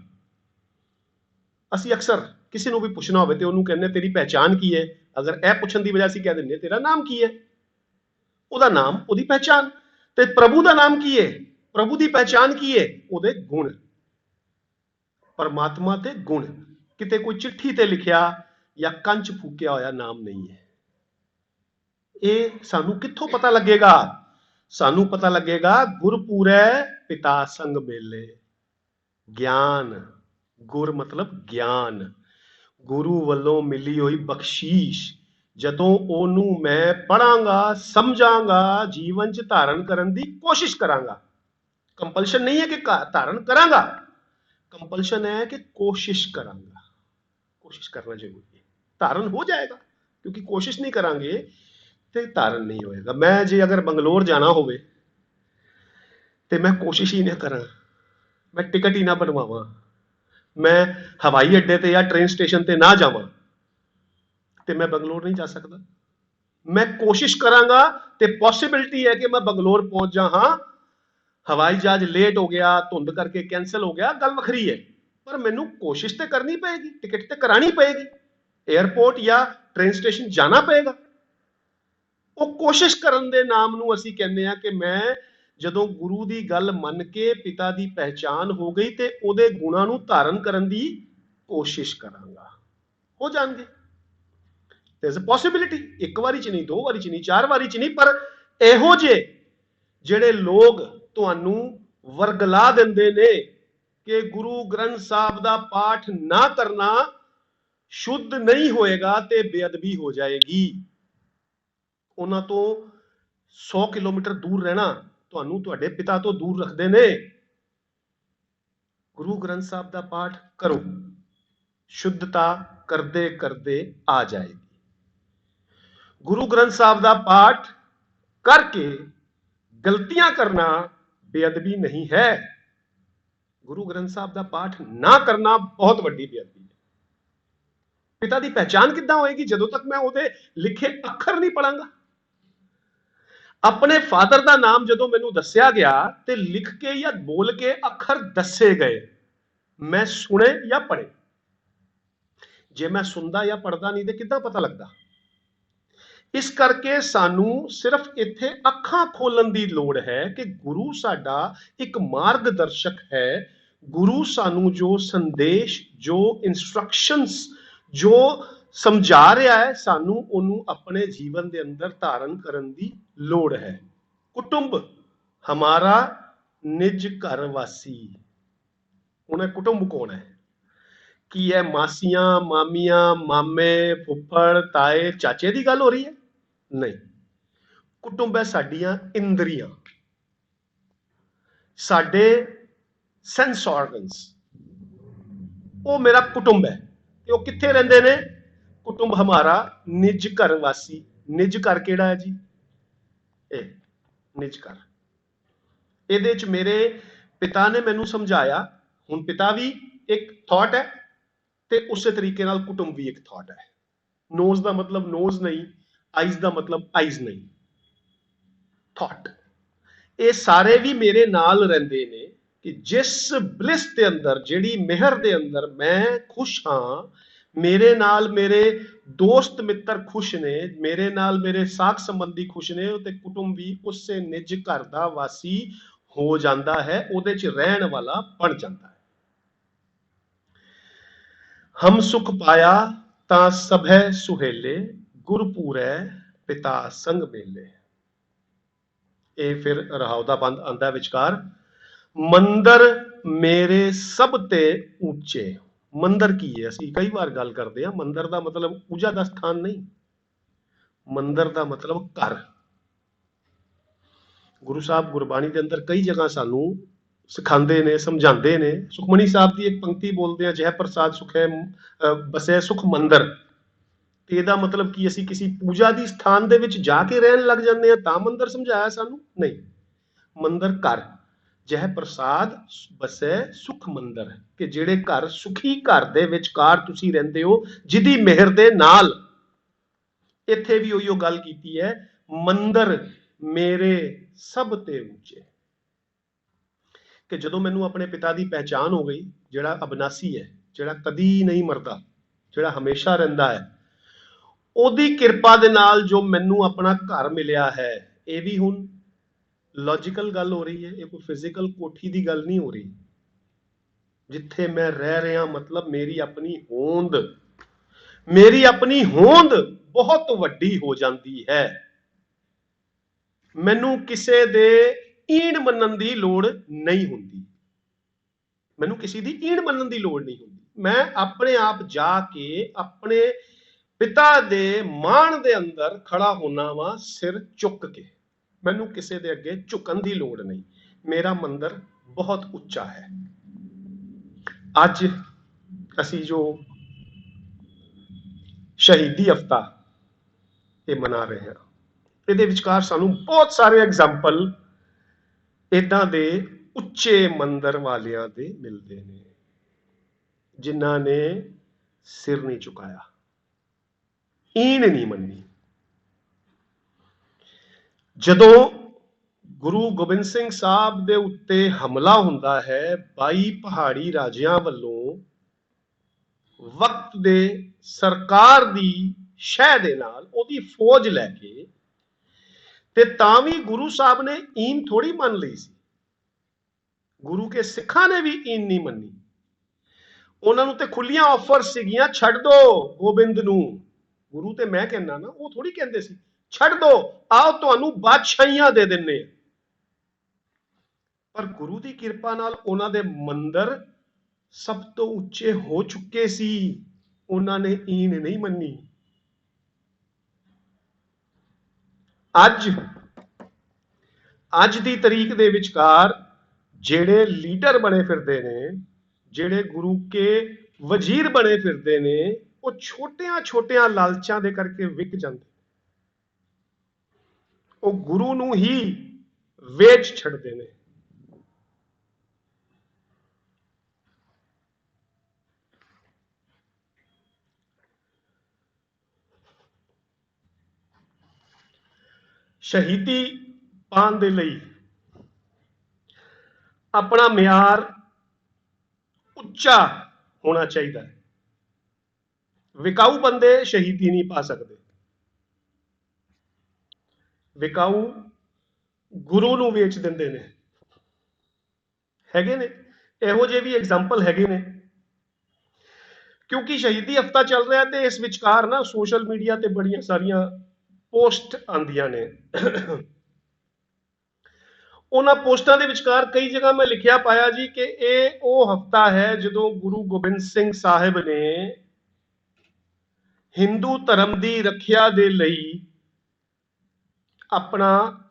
ਅਸੀਂ ਅਕਸਰ ਕਿਸੇ ਨੂੰ ਵੀ ਪੁੱਛਣਾ ਹੋਵੇ ਤੇ ਉਹਨੂੰ ਕਹਿੰਦੇ ਤੇਰੀ ਪਹਿਚਾਨ ਕੀ ਹੈ। ਅਗਰ ਇਹ ਪੁੱਛਣ ਦੀ ਵਜ੍ਹਾ ਅਸੀਂ ਕਹਿ ਦਿੰਦੇ ਤੇਰਾ ਨਾਮ ਕੀ ਹੈ, ਉਹਦਾ ਨਾਮ, ਉਹਦੀ ਪਹਿਚਾਨ। ਤੇ ਪ੍ਰਭੂ ਦਾ ਨਾਮ ਕੀ ਹੈ, ਪ੍ਰਭੂ ਦੀ ਪਹਿਚਾਨ ਕੀ ਹੈ, ਉਹਦੇ ਗੁਣ। ਪਰਮਾਤਮਾ ਦੇ ਗੁਣ। ਕਿਤੇ ਕੋਈ ਚਿੱਠੀ ਤੇ ਲਿਖਿਆ ਜਾਂ ਕੰਨ 'ਚ ਫੂਕਿਆ ਹੋਇਆ ਨਾਮ ਨਹੀਂ ਹੈ। ਇਹ ਸਾਨੂੰ ਕਿੱਥੋਂ ਪਤਾ ਲੱਗੇਗਾ? ਸਾਨੂੰ ਪਤਾ ਲੱਗੇਗਾ ਗੁਰਪੂਰੈ ਪਿਤਾ ਸੰਗ ਮੇਲੇ। ਗਿਆਨ, ਗੁਰ ਮਤਲਬ ਗਿਆਨ, ਗੁਰੂ ਵੱਲੋਂ ਮਿਲੀ ਹੋਈ ਬਖਸ਼ੀਸ਼। ਜਦੋਂ ਉਹਨੂੰ ਮੈਂ ਪੜਾਂਗਾ, ਸਮਝਾਂਗਾ, ਜੀਵਨ 'ਚ ਧਾਰਨ ਕਰਨ ਦੀ ਕੋਸ਼ਿਸ਼ ਕਰਾਂਗਾ। ਕੰਪਲਸ਼ਨ ਨਹੀਂ ਹੈ ਕਿ ਧਾਰਨ ਕਰਾਂਗਾ, ਕੰਪਲਸ਼ਨ ਹੈ ਕਿ ਕੋਸ਼ਿਸ਼ ਕਰਾਂਗਾ। ਕੋਸ਼ਿਸ਼ ਕਰਨਾ ਜ਼ਰੂਰੀ ਹੈ। ਧਾਰਨ ਹੋ ਜਾਏਗਾ, ਕਿਉਂਕਿ ਕੋਸ਼ਿਸ਼ ਨਹੀਂ ਕਰਾਂਗੇ ਤੇ ਧਾਰਨ ਨਹੀਂ ਹੋਏਗਾ। ਮੈਂ ਜੇ ਅਗਰ ਬੰਗਲੌਰ ਜਾਣਾ ਹੋਵੇ ਤੇ ਮੈਂ ਕੋਸ਼ਿਸ਼ ਹੀ ਨਾ ਕਰਾਂ, ਮੈਂ ਟਿਕਟ ਹੀ ਨਾ ਬਣਵਾਵਾਂ, ਮੈਂ ਹਵਾਈ ਅੱਡੇ ਤੇ ਜਾਂ ਟ੍ਰੇਨ ਸਟੇਸ਼ਨ ਤੇ ਨਾ ਜਾਵਾਂ, ਤੇ ਮੈਂ ਬੰਗਲੌਰ ਨਹੀਂ ਜਾ ਸਕਦਾ। ਮੈਂ ਕੋਸ਼ਿਸ਼ ਕਰਾਂਗਾ ਤੇ ਪੋਸਿਬਿਲਿਟੀ ਹੈ ਕਿ ਮੈਂ ਬੰਗਲੌਰ ਪਹੁੰਚ ਜਾ। ਹਾਂ, ਹਵਾਈ ਜਹਾਜ਼ ਲੇਟ ਹੋ ਗਿਆ, ਧੁੰਦ ਕਰਕੇ ਕੈਂਸਲ ਹੋ ਗਿਆ, ਗੱਲ ਵੱਖਰੀ ਹੈ, ਪਰ ਮੈਨੂੰ ਕੋਸ਼ਿਸ਼ ਤੇ ਕਰਨੀ ਪਏਗੀ, ਟਿਕਟ ਤੇ ਕਰਾਣੀ ਪਏਗੀ, 에ਅਰਪੋਰਟ ਜਾਂ ਟ੍ਰੇਨ ਸਟੇਸ਼ਨ ਜਾਣਾ ਪਏਗਾ। ਉਹ ਕੋਸ਼ਿਸ਼ ਕਰਨ ਦੇ ਨਾਮ ਨੂੰ ਅਸੀਂ ਕਹਿੰਦੇ ਆ ਕਿ ਮੈਂ ਜਦੋਂ ਗੁਰੂ ਦੀ ਗੱਲ ਮੰਨ ਕੇ ਪਿਤਾ ਦੀ ਪਹਿਚਾਨ ਹੋ ਗਈ ਤੇ ਉਹਦੇ ਗੁਣਾਂ ਨੂੰ ਧਾਰਨ ਕਰਨ ਦੀ ਕੋਸ਼ਿਸ਼ ਕਰਾਂਗਾ। ਹੋ ਜਾਣਗੇ। there's a possibility। ਇੱਕ ਵਾਰੀ 'ਚ ਨਹੀਂ, ਦੋ ਵਾਰੀ 'ਚ ਨਹੀਂ, ਚਾਰ ਵਾਰੀ 'ਚ ਨਹੀਂ, ਪਰ ਇਹੋ ਜਿਹੇ ਜਿਹੜੇ ਲੋਕ ਤੁਹਾਨੂੰ ਵਰਗਲਾ ਦਿੰਦੇ ਨੇ ਕਿ ਗੁਰੂ ਗ੍ਰੰਥ ਸਾਹਿਬ ਦਾ ਪਾਠ ਨਾ ਕਰਨਾ ਸ਼ੁੱਧ ਨਹੀਂ ਹੋਏਗਾ ਤੇ ਬੇਅਦਬੀ ਹੋ ਜਾਏਗੀ, ਉਹਨਾਂ ਤੋਂ 100 ਕਿਲੋਮੀਟਰ ਦੂਰ ਰਹਿਣਾ ਤੁਹਾਨੂੰ ਤੁਹਾਡੇ ਪਿਤਾ ਤੋਂ ਦੂਰ ਰੱਖਦੇ ਨੇ। ਗੁਰੂ ਗ੍ਰੰਥ ਸਾਹਿਬ ਦਾ ਪਾਠ ਕਰੋ, ਸ਼ੁੱਧਤਾ ਕਰਦੇ ਕਰਦੇ ਆ ਜਾਏਗੀ। ਗੁਰੂ ਗ੍ਰੰਥ ਸਾਹਿਬ ਦਾ ਪਾਠ ਕਰਕੇ ਗਲਤੀਆਂ ਕਰਨਾ ਬੇਅਦਬੀ ਨਹੀਂ ਹੈ। ਗੁਰੂ ਗ੍ਰੰਥ ਸਾਹਿਬ ਦਾ ਪਾਠ ਨਾ ਕਰਨਾ ਬਹੁਤ ਵੱਡੀ ਬੇਅਦਬੀ ਹੈ। पिता की पहचान किद्दां होएगी जदों तक मैं ਉਹਦੇ लिखे अखर नहीं पढ़ांगा। अपने फादर का नाम जदों मैनू दस्या गया ते लिख के या बोल के अखर दसे गए, मैं सुने या पढ़े। जे मैं सुनदा या पढ़दा नहीं तो किद्दां पता लगदा। इस करके सानू सिर्फ इत्थे अखां खोलन की लोड़ है कि गुरु साडा एक मार्गदर्शक है। गुरु सानू जो संदेश, जो इंस्ट्रक्शंस, जो समझा रहा है, सानू उन्होंने अपने जीवन के अंदर धारण करने की लोड़ है। कुटुंब हमारा निज घर वासी। उन्हें कुटुंब कौन है? की है मासियां, मामियां, मामे, फुफड़, ताए, चाचे की गल हो रही है? नहीं। कुटुंब है साडियां इंद्रियां, साडे सेंस ऑर्गन्स, वो मेरा कुटुंब है। वो कित्थे रहिंदे ने? कुटुंब हमारा निज घर वासी। निज घर केड़ा है जी? ए निज घर। ਇਹਦੇ ਚ ਮੇਰੇ ਪਿਤਾ ਨੇ ਮੈਨੂੰ ਸਮਝਾਇਆ। ਹੁਣ ਪਿਤਾ ਵੀ ਇੱਕ ਥਾਟ ਹੈ ਤੇ ਉਸੇ ਤਰੀਕੇ ਨਾਲ ਕੁਟੁੰਬ ਵੀ ਇੱਕ ਥਾਟ ਹੈ। ਨੋਜ਼ ਦਾ ਮਤਲਬ ਨੋਜ਼ ਨਹੀਂ, ਆਈਜ਼ ਦਾ ਮਤਲਬ ਆਈਜ਼ ਨਹੀਂ, ਥਾਟ। ਇਹ ਸਾਰੇ ਵੀ ਮੇਰੇ ਨਾਲ ਰਹਿੰਦੇ ਨੇ ਕਿ ਜਿਸ ਬਲਿਸ ਦੇ ਅੰਦਰ, ਜਿਹੜੀ ਮਿਹਰ ਦੇ ਅੰਦਰ ਮੈਂ ਖੁਸ਼ ਹਾਂ, मेरे नाल मेरे दोस्त मित्र खुश ने, मेरे नाल मेरे साख संबंधी खुश ने, ते कुटुंब भी उससे निज घर दा वासी हो जाता है, उहदे च रहन वाला बन जाता है। हम सुख पाया ता सभै सुहेले, गुरपुरै पिता संग मेले। ये फिर रहाव दा बंद आंदा विचकार। मंदिर मेरे सब ते ऊंचे। मंदिर की है? असीं कई बार गल करते हैं, मंदिर का मतलब पूजा का स्थान नहीं, मंदिर का मतलब घर। गुरु साहब गुरबाणी के अंदर कई जगह सानू सिखाते ने, समझाते ने। सुखमनी साहब की एक पंक्ति बोलते हैं, जय प्रसाद सुखै बसै सुख मंदिर। ते इहदा मतलब कि असीं किसी पूजा की स्थान दे विच जाके रहन लग जाते हैं तां मंदिर समझाया सानू? नहीं, मंदिर घर। जह प्रसाद बसै सुख मंदिर, कि जेड़े घर सुखी घर दे विचकार तुसीं रहिंदे हो, जिहदी मिहर दे नाल। इत्थे भी उहियो गल कीती है, मंदिर मेरे सब ते ऊंचे। कि जदों मैनू अपने पिता की पहचान हो गई, जिहड़ा अविनाशी है, जिहड़ा कदी नहीं मरदा, जिहड़ा हमेशा रहिंदा है, ओहदी किरपा दे नाल जो मैनू अपना घर मिलिया है, ये भी हुण लॉजिकल गल हो रही है। ये कोई फिजिकल कोठी की गल नहीं हो रही। जिथे मैं रह रहा मतलब मेरी अपनी होंद, मेरी अपनी होंद बहुत वड्डी हो जाती है। मैनू किसे दे ईण मनन की लोड़ नहीं होंदी, मैनू किसी की ईण मनन की लोड़ नहीं होंदी। मैं अपने आप जाके अपने पिता दे मान दे अंदर खड़ा होना वा, सिर चुक के। मैनू किसी दे अगे झुकन की लोड़ नहीं। मेरा मंदिर बहुत उच्चा है। अज असी जो शहीदी हफ्ता ये मना रहे हैं, ये विचकार सानू बहुत सारे एग्जाम्पल इदां दे उच्चे मंदिर वालियां दे मिलते हैं, जिन्हां ने सिर नहीं झुकाया, ईण नहीं मन्नी। जदों गुरु गोबिंद सिंह साहब दे उत्ते हमला हुंदा है 22 पहाड़ी राजियां वल्लों, वक्त दे सरकार दी शह दे नाल ओदी फौज लैके, ते तां भी गुरु साहब ने ईन थोड़ी मन ली सी। गुरु के सिखां ने भी ईन नहीं मन्नी। उन्हां नूं ते खुलियां ऑफर सीगियां, छड्ड दो गोबिंद नूं। गुरु ते मैं कहना ना, वो थोड़ी कहंदे सी छड्ड दो, आओ तुहानूं बादशाहियां दे दिन्ने। पर गुरु की किरपा नाल उन्हां दे मंदिर सब तो उच्चे हो चुके सी, उन्हां ने ईन नहीं मन्नी। अज दी तरीक दे विचकार जेड़े लीडर बने फिरदे ने, जेड़े गुरु के वजीर बने फिरदे ने, वो छोटियां छोटियां लालचां दे करके विक जांदे। वो गुरु नूं ही वेच छड्डदे ने। ਸ਼ਹੀਦੀ ਪਾਉਣ ਦੇ ਲਈ ਆਪਣਾ ਮਿਆਰ ਉੱਚਾ ਹੋਣਾ ਚਾਹੀਦਾ ਹੈ। ਵਿਕਾਊ ਬੰਦੇ ਸ਼ਹੀਦੀ ਨਹੀਂ ਪਾ ਸਕਦੇ। ਵਿਕਾਊ ਗੁਰੂ ਨੂੰ ਵੇਚ ਦਿੰਦੇ ਨੇ। ਹੈਗੇ ਨੇ ਇਹੋ ਜਿਹੇ ਵੀ ਐਗਜ਼ਾਮਪਲ ਹੈਗੇ ਨੇ। ਕਿਉਂਕਿ ਸ਼ਹੀਦੀ ਹਫਤਾ ਚੱਲ ਰਿਹਾ ਤੇ ਇਸ ਵਿਚਕਾਰ ਨਾ ਸੋਸ਼ਲ ਮੀਡੀਆ ਤੇ ਬੜੀਆਂ ਸਾਰੀਆਂ ਪੋਸਟ ਆਉਂਦੀਆਂ ਨੇ। ਉਹਨਾਂ ਪੋਸਟਾਂ ਦੇ ਵਿਚਕਾਰ ਕਈ ਜਗ੍ਹਾ ਮੈਂ ਲਿਖਿਆ ਪਾਇਆ ਜੀ ਕਿ ਇਹ ਉਹ ਹਫਤਾ ਹੈ ਜਦੋਂ ਗੁਰੂ ਗੋਬਿੰਦ ਸਿੰਘ ਸਾਹਿਬ ਨੇ ਹਿੰਦੂ ਧਰਮ ਦੀ ਰੱਖਿਆ ਦੇ ਲਈ ਆਪਣਾ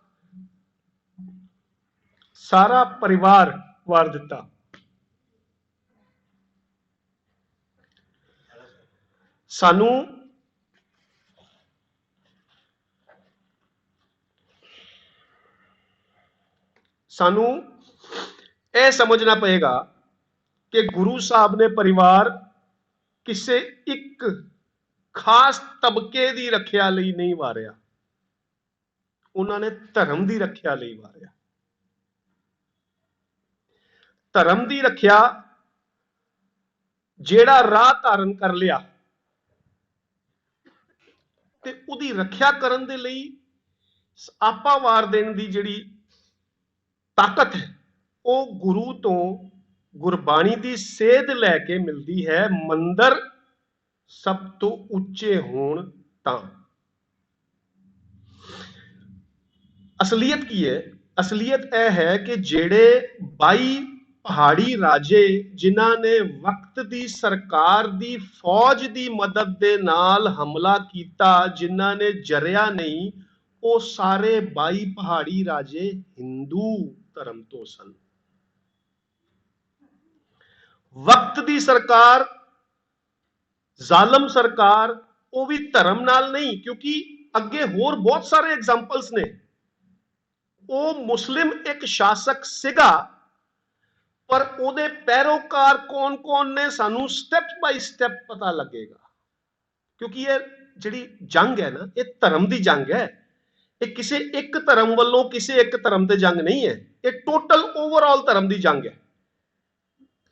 ਸਾਰਾ ਪਰਿਵਾਰ ਵਾਰ ਦਿੱਤਾ। ਸਾਨੂੰ ਇਹ ਸਮਝਣਾ ਪਏਗਾ ਕਿ ਗੁਰੂ ਸਾਹਿਬ ਨੇ ਪਰਿਵਾਰ ਕਿਸੇ ਇੱਕ ਖਾਸ ਤਬਕੇ ਦੀ ਰੱਖਿਆ ਲਈ ਨਹੀਂ ਵਾਰਿਆ, ਉਹਨਾਂ ਨੇ ਧਰਮ ਦੀ ਰੱਖਿਆ ਲਈ ਵਾਰਿਆ। ਧਰਮ ਦੀ ਰੱਖਿਆ ਜਿਹੜਾ ਰਾਹ ਧਾਰਨ ਕਰ ਲਿਆ ਤੇ ਉਹਦੀ ਰੱਖਿਆ ਕਰਨ ਦੇ ਲਈ ਆਪਾ ਵਾਰ ਦੇਣ ਦੀ ਜਿਹੜੀ ਤਾਕਤ ਹੈ ਉਹ ਗੁਰੂ ਤੋਂ ਗੁਰਬਾਣੀ ਦੀ ਸੇਧ ਲੈ ਕੇ ਮਿਲਦੀ ਹੈ। ਮੰਦਰ ਸਭ ਤੋਂ ਉੱਚੇ ਹੋਣ ਤਾਂ। ਅਸਲੀਅਤ ਕੀ ਹੈ? ਅਸਲੀਅਤ ਇਹ ਹੈ ਕਿ ਜਿਹੜੇ 22 ਪਹਾੜੀ ਰਾਜੇ ਜਿਨ੍ਹਾਂ ਨੇ ਵਕਤ ਦੀ ਸਰਕਾਰ ਦੀ ਫੌਜ ਦੀ ਮਦਦ ਦੇ ਨਾਲ ਹਮਲਾ ਕੀਤਾ, ਜਿਨ੍ਹਾਂ ਨੇ ਜਰਿਆ ਨਹੀਂ, ਉਹ ਸਾਰੇ 22 ਪਹਾੜੀ ਰਾਜੇ ਹਿੰਦੂ ਧਰਮ ਤੋਂ ਸਨ। ਵਕਤ ਦੀ ਸਰਕਾਰ, ਜ਼ਾਲਮ ਸਰਕਾਰ, ਉਹ ਵੀ ਧਰਮ ਨਾਲ ਨਹੀਂ, ਕਿਉਂਕਿ ਅੱਗੇ ਹੋਰ ਬਹੁਤ ਸਾਰੇ ਐਗਜ਼ਾਮਪਲਸ ਨੇ। ਉਹ ਮੁਸਲਿਮ ਇੱਕ ਸ਼ਾਸਕ ਸੀਗਾ, ਪਰ ਉਹਦੇ ਪੈਰੋਕਾਰ ਕੌਣ-ਕੌਣ ਨੇ ਸਾਨੂੰ ਸਟੈਪ ਬਾਈ ਸਟੈਪ ਪਤਾ ਲੱਗੇਗਾ। ਕਿਉਂਕਿ ਇਹ ਜਿਹੜੀ ਜੰਗ ਹੈ ਨਾ, ਇਹ ਧਰਮ ਦੀ ਜੰਗ ਹੈ। ਇਹ ਕਿਸੇ ਇੱਕ ਧਰਮ ਵੱਲੋਂ ਕਿਸੇ ਇੱਕ ਧਰਮ ਤੇ ਜੰਗ ਨਹੀਂ ਹੈ, ਇਹ ਟੋਟਲ ਓਵਰਆਲ ਧਰਮ ਦੀ ਜੰਗ ਹੈ।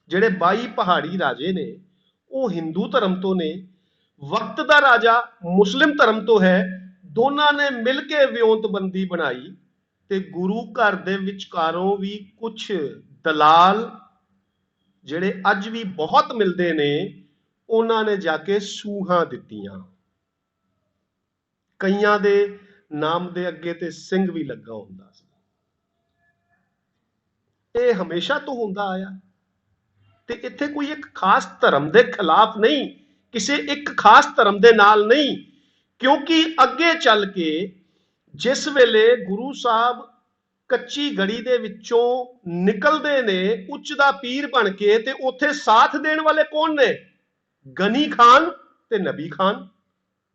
ਜਿਹੜੇ 22 ਪਹਾੜੀ ਰਾਜੇ ਨੇ ਉਹ ਹਿੰਦੂ ਧਰਮ ਤੋਂ ਨੇ, ਵਕਤ ਦਾ ਰਾਜਾ ਮੁਸਲਿਮ ਧਰਮ ਤੋਂ ਹੈ। ਦੋਨਾਂ ਨੇ ਮਿਲ ਕੇ ਵਿਉਂਤਬੰਦੀ ਬਣਾਈ ਤੇ ਗੁਰੂ ਘਰ ਦੇ ਵਿਚਕਾਰੋਂ ਵੀ ਕੁਝ ਦਲਾਲ ਜਿਹੜੇ ਅੱਜ ਵੀ ਬਹੁਤ ਮਿਲਦੇ ਨੇ, ਉਹਨਾਂ ਨੇ ਜਾ ਕੇ ਸੂਹਾਂ ਦਿੱਤੀਆਂ। ਕਈਆਂ ਦੇ ਨਾਮ ਦੇ ਅੱਗੇ ਤੇ ਸਿੰਘ ਵੀ ਲੱਗਾ ਹੁੰਦਾ ਸੀ। ਇਹ ਹਮੇਸ਼ਾ ਤੋਂ ਹੁੰਦਾ ਆਇਆ ਤੇ ਇੱਥੇ ਕੋਈ ਇੱਕ ਖਾਸ ਧਰਮ ਦੇ ਖਿਲਾਫ ਨਹੀਂ, ਕਿਸੇ ਇੱਕ ਖਾਸ ਧਰਮ ਦੇ ਨਾਲ ਨਹੀਂ। ਕਿਉਂਕਿ ਅੱਗੇ ਚੱਲ ਕੇ ਜਿਸ ਵੇਲੇ ਗੁਰੂ ਸਾਹਿਬ ਕੱਚੀ ਗੜੀ ਦੇ ਵਿੱਚੋਂ ਨਿਕਲਦੇ ਨੇ ਉੱਚ ਦਾ ਪੀਰ ਬਣ ਕੇ, ਤੇ ਉੱਥੇ ਸਾਥ ਦੇਣ ਵਾਲੇ ਕੌਣ ਨੇ? ਗਨੀ ਖਾਨ ਤੇ ਨਬੀ ਖਾਨ।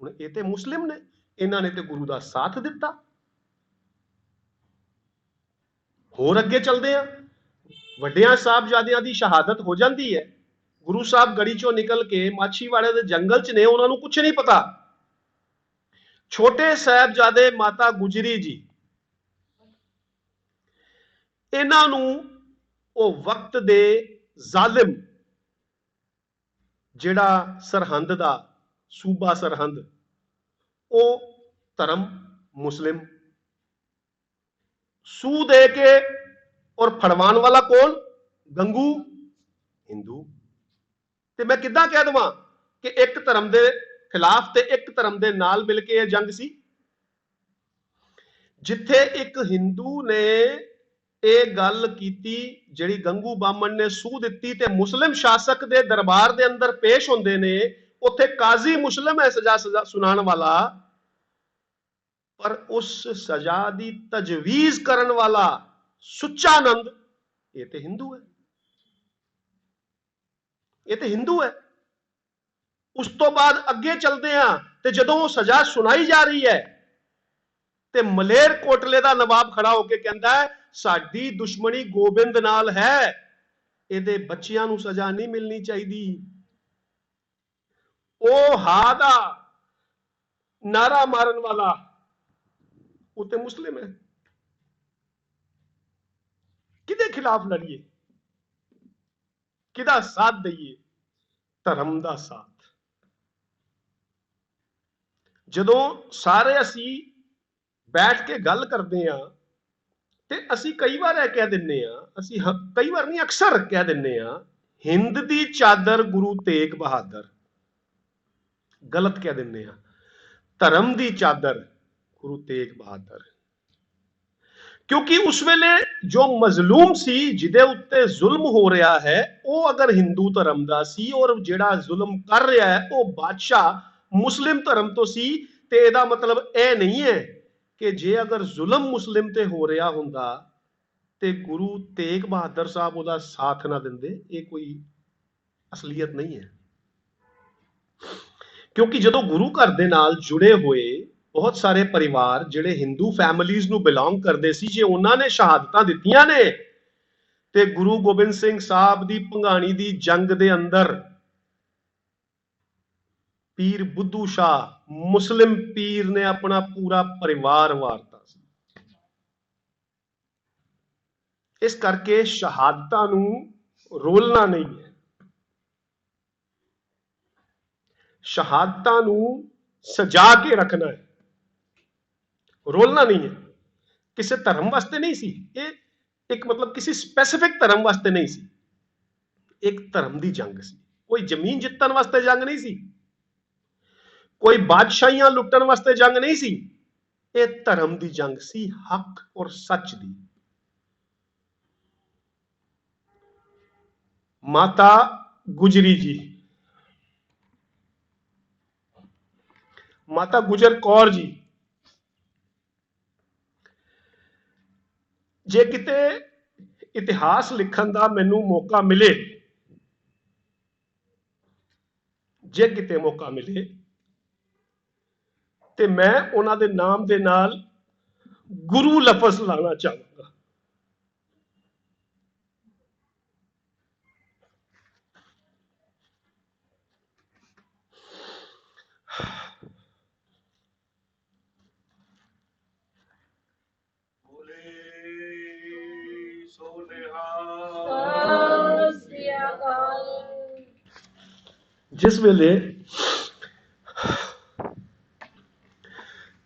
ਹੁਣ ਇਹ ਤੇ ਮੁਸਲਿਮ ਨੇ, ਇਹਨਾਂ ਨੇ ਤੇ ਗੁਰੂ ਦਾ ਸਾਥ ਦਿੱਤਾ। ਹੋਰ ਅੱਗੇ ਚੱਲਦੇ ਆ, ਵੱਡਿਆਂ ਸਾਹਿਬਜ਼ਾਦਿਆਂ ਦੀ ਸ਼ਹਾਦਤ ਹੋ ਜਾਂਦੀ ਹੈ। ਗੁਰੂ ਸਾਹਿਬ ਗੜੀ ਚੋਂ ਨਿਕਲ ਕੇ ਮਾਛੀਵਾੜੇ ਦੇ ਜੰਗਲ 'ਚ ਨੇ, ਉਹਨਾਂ ਨੂੰ ਕੁਝ ਨਹੀਂ ਪਤਾ। ਛੋਟੇ ਸਾਹਿਬਜ਼ਾਦੇ ਮਾਤਾ ਗੁਜਰੀ ਜੀ, ਇਹਨਾਂ ਨੂੰ ਉਹ ਵਕਤ ਦੇ ਜ਼ਾਲਿਮ, ਜਿਹੜਾ ਸਰਹੰਦ ਦਾ ਸੂਬਾ ਸਰਹੰਦ, ਉਹ ਧਰਮ ਮੁਸਲਿਮ, ਸੂ ਦੇ ਕੇ ਔਰ ਫੜਵਾਉਣ ਵਾਲਾ ਕੌਣ? ਗੰਗੂ, ਹਿੰਦੂ। ਤੇ ਮੈਂ ਕਿੱਦਾਂ ਕਹਿ ਦਵਾਂ ਕਿ ਇੱਕ ਧਰਮ ਦੇ ਖਿਲਾਫ ਤੇ ਇੱਕ ਧਰਮ ਦੇ ਨਾਲ ਮਿਲ ਕੇ ਇਹ ਜੰਗ ਸੀ? ਜਿੱਥੇ ਇੱਕ ਹਿੰਦੂ ਨੇ ਇਹ ਗੱਲ ਕੀਤੀ, ਜਿਹੜੀ ਗੰਗੂ ਬਾਮਣ ਨੇ ਸੂਹ ਦਿੱਤੀ, ਤੇ ਮੁਸਲਿਮ ਸ਼ਾਸਕ ਦੇ ਦਰਬਾਰ ਦੇ ਅੰਦਰ ਪੇਸ਼ ਹੁੰਦੇ ਨੇ, ਉੱਥੇ ਕਾਜ਼ੀ ਮੁਸਲਿਮ ਹੈ ਸਜ਼ਾ ਸੁਣਾਉਣ ਵਾਲਾ, ਪਰ ਉਸ ਸਜ਼ਾ ਦੀ ਤਜਵੀਜ਼ ਕਰਨ ਵਾਲਾ ਸੁੱਚਾਨੰਦ, ਇਹ ਤੇ ਹਿੰਦੂ ਹੈ। ਇਹ ਤੇ ਹਿੰਦੂ ਹੈ। ਉਸ ਤੋਂ ਬਾਅਦ ਅੱਗੇ ਚੱਲਦੇ ਆ ਤੇ ਜਦੋਂ ਉਹ ਸਜ਼ਾ ਸੁਣਾਈ ਜਾ ਰਹੀ ਹੈ ਤੇ ਮਲੇਰ ਕੋਟਲੇ ਦਾ ਨਵਾਬ ਖੜਾ ਹੋ ਕੇ ਕਹਿੰਦਾ ਹੈ, ਸਾਡੀ ਦੁਸ਼ਮਣੀ ਗੋਬਿੰਦ ਨਾਲ ਹੈ, ਇਹਦੇ ਬੱਚਿਆਂ ਨੂੰ ਸਜ਼ਾ ਨਹੀਂ ਮਿਲਣੀ ਚਾਹੀਦੀ। ਉਹ ਹਾ ਦਾ ਨਾਰਾ ਮਾਰਨ ਵਾਲਾ, ਉਹ ਤੇ ਮੁਸਲਿਮ ਹੈ। ਕਿਹਦੇ ਖਿਲਾਫ ਲੜੀਏ, ਕਿਹਦਾ ਸਾਥ ਦਈਏ? ਧਰਮ ਦਾ ਸਾਥ। ਜਦੋਂ ਸਾਰੇ ਅਸੀਂ ਬੈਠ ਕੇ ਗੱਲ ਕਰਦੇ ਆ ਤੇ ਅਸੀਂ ਕਈ ਵਾਰ ਇਹ ਕਹਿ ਦਿੰਨੇ ਆ, ਅਸੀਂ ਕਈ ਵਾਰ ਨਹੀਂ ਅਕਸਰ ਕਹਿ ਦਿੰਨੇ ਆ, ਹਿੰਦ ਦੀ ਚਾਦਰ ਗੁਰੂ ਤੇਗ ਬਹਾਦਰ। ਗਲਤ ਕਹਿ ਦਿੰਨੇ ਆ, ਧਰਮ ਦੀ ਚਾਦਰ ਗੁਰੂ ਤੇਗ ਬਹਾਦਰ। ਕਿਉਂਕਿ ਉਸ ਵੇਲੇ ਜੋ ਮਜ਼ਲੂਮ ਸੀ, ਜਿਹਦੇ ਉੱਤੇ ਜ਼ੁਲਮ ਹੋ ਰਿਹਾ ਹੈ, ਉਹ ਅਗਰ ਹਿੰਦੂ ਧਰਮ ਦਾ ਸੀ ਔਰ ਜਿਹੜਾ ਜ਼ੁਲਮ ਕਰ ਰਿਹਾ ਹੈ ਉਹ ਬਾਦਸ਼ਾਹ ਮੁਸਲਿਮ ਧਰਮ ਤੋਂ ਸੀ, ਤੇ ਇਹਦਾ ਮਤਲਬ ਇਹ ਨਹੀਂ ਹੈ ਕਿ ਜੇ ਅਗਰ ਜ਼ੁਲਮ ਮੁਸਲਿਮ ਤੇ ਹੋ ਰਿਹਾ ਹੁੰਦਾ ਤੇ ਗੁਰੂ ਤੇਗ ਬਹਾਦਰ ਸਾਹਿਬ ਉਹਦਾ ਸਾਥ ਨਾ ਦਿੰਦੇ। ਇਹ ਕੋਈ ਅਸਲੀਅਤ ਨਹੀਂ ਹੈ। ਕਿਉਂਕਿ ਜਦੋਂ ਗੁਰੂ ਘਰ ਦੇ ਨਾਲ ਜੁੜੇ ਹੋਏ ਬਹੁਤ ਸਾਰੇ ਪਰਿਵਾਰ ਜਿਹੜੇ ਹਿੰਦੂ ਫੈਮਿਲੀਜ਼ ਨੂੰ ਬਿਲੋਂਗ ਕਰਦੇ ਸੀ, ਜੇ ਉਹਨਾਂ ਨੇ ਸ਼ਹਾਦਤਾਂ ਦਿੱਤੀਆਂ ਨੇ ਤੇ ਗੁਰੂ ਗੋਬਿੰਦ ਸਿੰਘ ਸਾਹਿਬ ਦੀ ਭੰਗਾਣੀ ਦੀ ਜੰਗ ਦੇ ਅੰਦਰ ਪੀਰ ਬੁੱਧੂ ਸ਼ਾਹ ਮੁਸਲਿਮ ਪੀਰ ਨੇ ਆਪਣਾ ਪੂਰਾ ਪਰਿਵਾਰ ਵਾਰਤਾ ਸੀ। ਇਸ ਕਰਕੇ ਸ਼ਹਾਦਤਾਂ ਨੂੰ ਰੋਲਣਾ ਨਹੀਂ ਹੈ, ਸ਼ਹਾਦਤਾਂ ਨੂੰ ਸਜਾ ਕੇ ਰੱਖਣਾ ਹੈ, ਰੋਲਣਾ ਨਹੀਂ ਹੈ। ਕਿਸੇ ਧਰਮ ਵਾਸਤੇ ਨਹੀਂ ਸੀ ਇਹ, ਇੱਕ ਮਤਲਬ ਕਿਸੇ ਸਪੈਸੀਫਿਕ ਧਰਮ ਵਾਸਤੇ ਨਹੀਂ ਸੀ, ਇੱਕ ਧਰਮ ਦੀ ਜੰਗ ਸੀ। ਕੋਈ ਜ਼ਮੀਨ ਜਿੱਤਣ ਵਾਸਤੇ ਜੰਗ ਨਹੀਂ ਸੀ, ਕੋਈ ਬਾਦਸ਼ਾਹੀਆਂ ਲੁੱਟਣ ਵਾਸਤੇ ਜੰਗ ਨਹੀਂ ਸੀ। ਇਹ ਧਰਮ ਦੀ ਜੰਗ ਸੀ, ਹੱਕ ਔਰ ਸੱਚ ਦੀ। ਮਾਤਾ ਗੁਜਰੀ ਜੀ, ਮਾਤਾ ਗੁਜਰ ਕੌਰ ਜੀ, ਜੇ ਕਿਤੇ ਇਤਿਹਾਸ ਲਿਖਣ ਦਾ ਮੈਨੂੰ ਮੌਕਾ ਮਿਲੇ, ਜੇ ਕਿਤੇ ਮੌਕਾ ਮਿਲੇ ਤੇ ਮੈਂ ਉਹਨਾਂ ਦੇ ਨਾਮ ਦੇ ਨਾਲ ਗੁਰੂ ਲਫ਼ਜ਼ ਲਾਣਾ ਚਾਹਾਂਗਾ।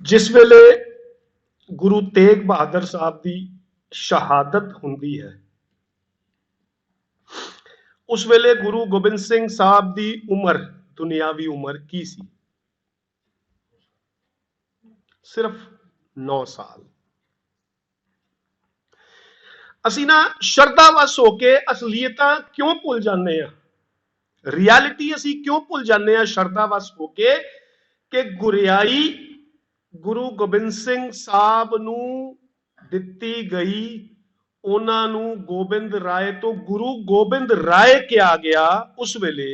ਜਿਸ ਵੇਲੇ ਗੁਰੂ ਤੇਗ ਬਹਾਦਰ ਸਾਹਿਬ ਦੀ ਸ਼ਹਾਦਤ ਹੁੰਦੀ ਹੈ, ਉਸ ਵੇਲੇ ਗੁਰੂ ਗੋਬਿੰਦ ਸਿੰਘ ਸਾਹਿਬ ਦੀ ਉਮਰ, ਦੁਨਿਆਵੀ ਉਮਰ ਕੀ ਸੀ? ਸਿਰਫ 9 ਸਾਲ। ਅਸੀਂ ਨਾ ਸ਼ਰਧਾਵਸ ਹੋ ਕੇ ਅਸਲੀਅਤਾਂ ਕਿਉਂ ਭੁੱਲ ਜਾਂਦੇ ਆ, ਰਿਐਲਿਟੀ ਅਸੀਂ ਕਿਉਂ ਭੁੱਲ ਜਾਂਦੇ ਆ ਸ਼ਰਧਾਵਸ ਹੋ ਕੇ, ਕਿ ਗੁਰਿਆਈ ਗੁਰੂ ਗੋਬਿੰਦ ਸਿੰਘ ਸਾਹਿਬ ਨੂੰ ਦਿੱਤੀ ਗਈ, ਉਹਨਾਂ ਨੂੰ ਗੋਬਿੰਦ ਰਾਏ ਤੋਂ ਗੁਰੂ ਗੋਬਿੰਦ ਰਾਏ ਕਿਹਾ ਗਿਆ ਉਸ ਵੇਲੇ।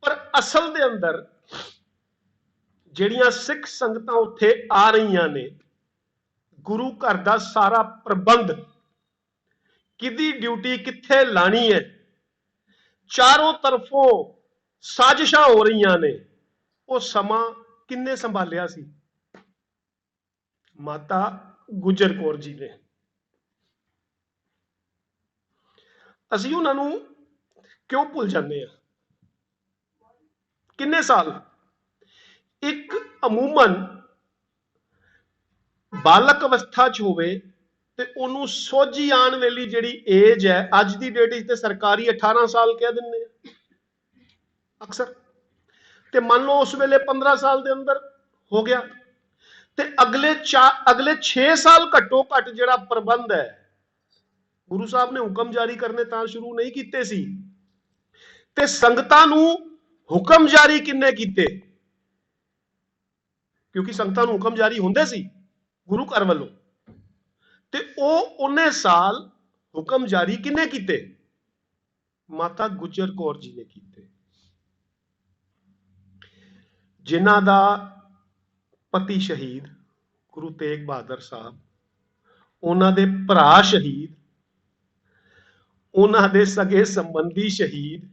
ਪਰ ਅਸਲ ਦੇ ਅੰਦਰ ਜਿਹੜੀਆਂ ਸਿੱਖ ਸੰਗਤਾਂ ਉੱਥੇ ਆ ਰਹੀਆਂ ਨੇ, ਗੁਰੂ ਘਰ ਦਾ ਸਾਰਾ ਪ੍ਰਬੰਧ, ਕਿਹਦੀ ਡਿਊਟੀ ਕਿੱਥੇ ਲਾਣੀ ਹੈ, ਚਾਰੋਂ ਤਰਫੋਂ ਸਾਜ਼ਿਸ਼ਾਂ ਹੋ ਰਹੀਆਂ ਨੇ, ਉਹ ਸਮਾਂ ਕਿੰਨੇ ਸੰਭਾਲਿਆ ਸੀ? ਮਾਤਾ ਗੁਜਰ ਕੌਰ ਜੀ ਨੇ। ਅਸੀਂ ਉਹਨਾਂ ਨੂੰ ਕਿਉਂ ਭੁੱਲ ਜਾਂਦੇ ਆ? ਕਿੰਨੇ ਸਾਲ? ਇੱਕ ਅਮੂਮਨ ਬਾਲਕ ਅਵਸਥਾ 'ਚ ਹੋਵੇ ਤੇ ਉਹਨੂੰ ਸੋਝੀ ਆਉਣ ਵਾਲੀ ਜਿਹੜੀ ਏਜ ਹੈ, ਅੱਜ ਦੀ ਡੇਟ ਵਿੱਚ ਤੇ ਸਰਕਾਰੀ 18 ਸਾਲ ਕਹਿ ਦਿੰਦੇ ਆ ਅਕਸਰ, ਤੇ ਮੰਨ ਲਓ ਉਸ ਵੇਲੇ 15 ਸਾਲ ਦੇ ਅੰਦਰ ਹੋ ਗਿਆ, ਤੇ ਅਗਲੇ 6 ਸਾਲ ਘੱਟੋ ਘੱਟ ਜਿਹੜਾ ਪ੍ਰਬੰਧ ਹੈ, ਗੁਰੂ ਸਾਹਿਬ ਨੇ ਹੁਕਮ ਜਾਰੀ ਕਰਨੇ ਤਾਂ ਸ਼ੁਰੂ ਨਹੀਂ ਕੀਤੇ ਸੀ, ਤੇ ਸੰਗਤਾਂ ਨੂੰ ਹੁਕਮ ਜਾਰੀ ਕਿੰਨੇ ਕੀਤੇ? ਕਿਉਂਕਿ ਸੰਗਤਾਂ ਨੂੰ ਹੁਕਮ ਜਾਰੀ ਹੁੰਦੇ ਸੀ ਗੁਰੂ ਘਰ ਵੱਲੋਂ, ਤੇ ਉਹ ਉਹਨੇ ਸਾਲ ਹੁਕਮ ਜਾਰੀ ਕਿੰਨੇ ਕੀਤੇ? ਮਾਤਾ ਗੁਜਰ ਕੌਰ ਜੀ ਨੇ ਕੀਤੇ, ਜਿਨ੍ਹਾਂ ਦਾ ਪਤੀ ਸ਼ਹੀਦ ਗੁਰੂ ਤੇਗ ਬਹਾਦਰ ਸਾਹਿਬ, ਉਹਨਾਂ ਦੇ ਭਰਾ ਸ਼ਹੀਦ, ਉਹਨਾਂ ਦੇ ਸਗੇ ਸੰਬੰਧੀ ਸ਼ਹੀਦ,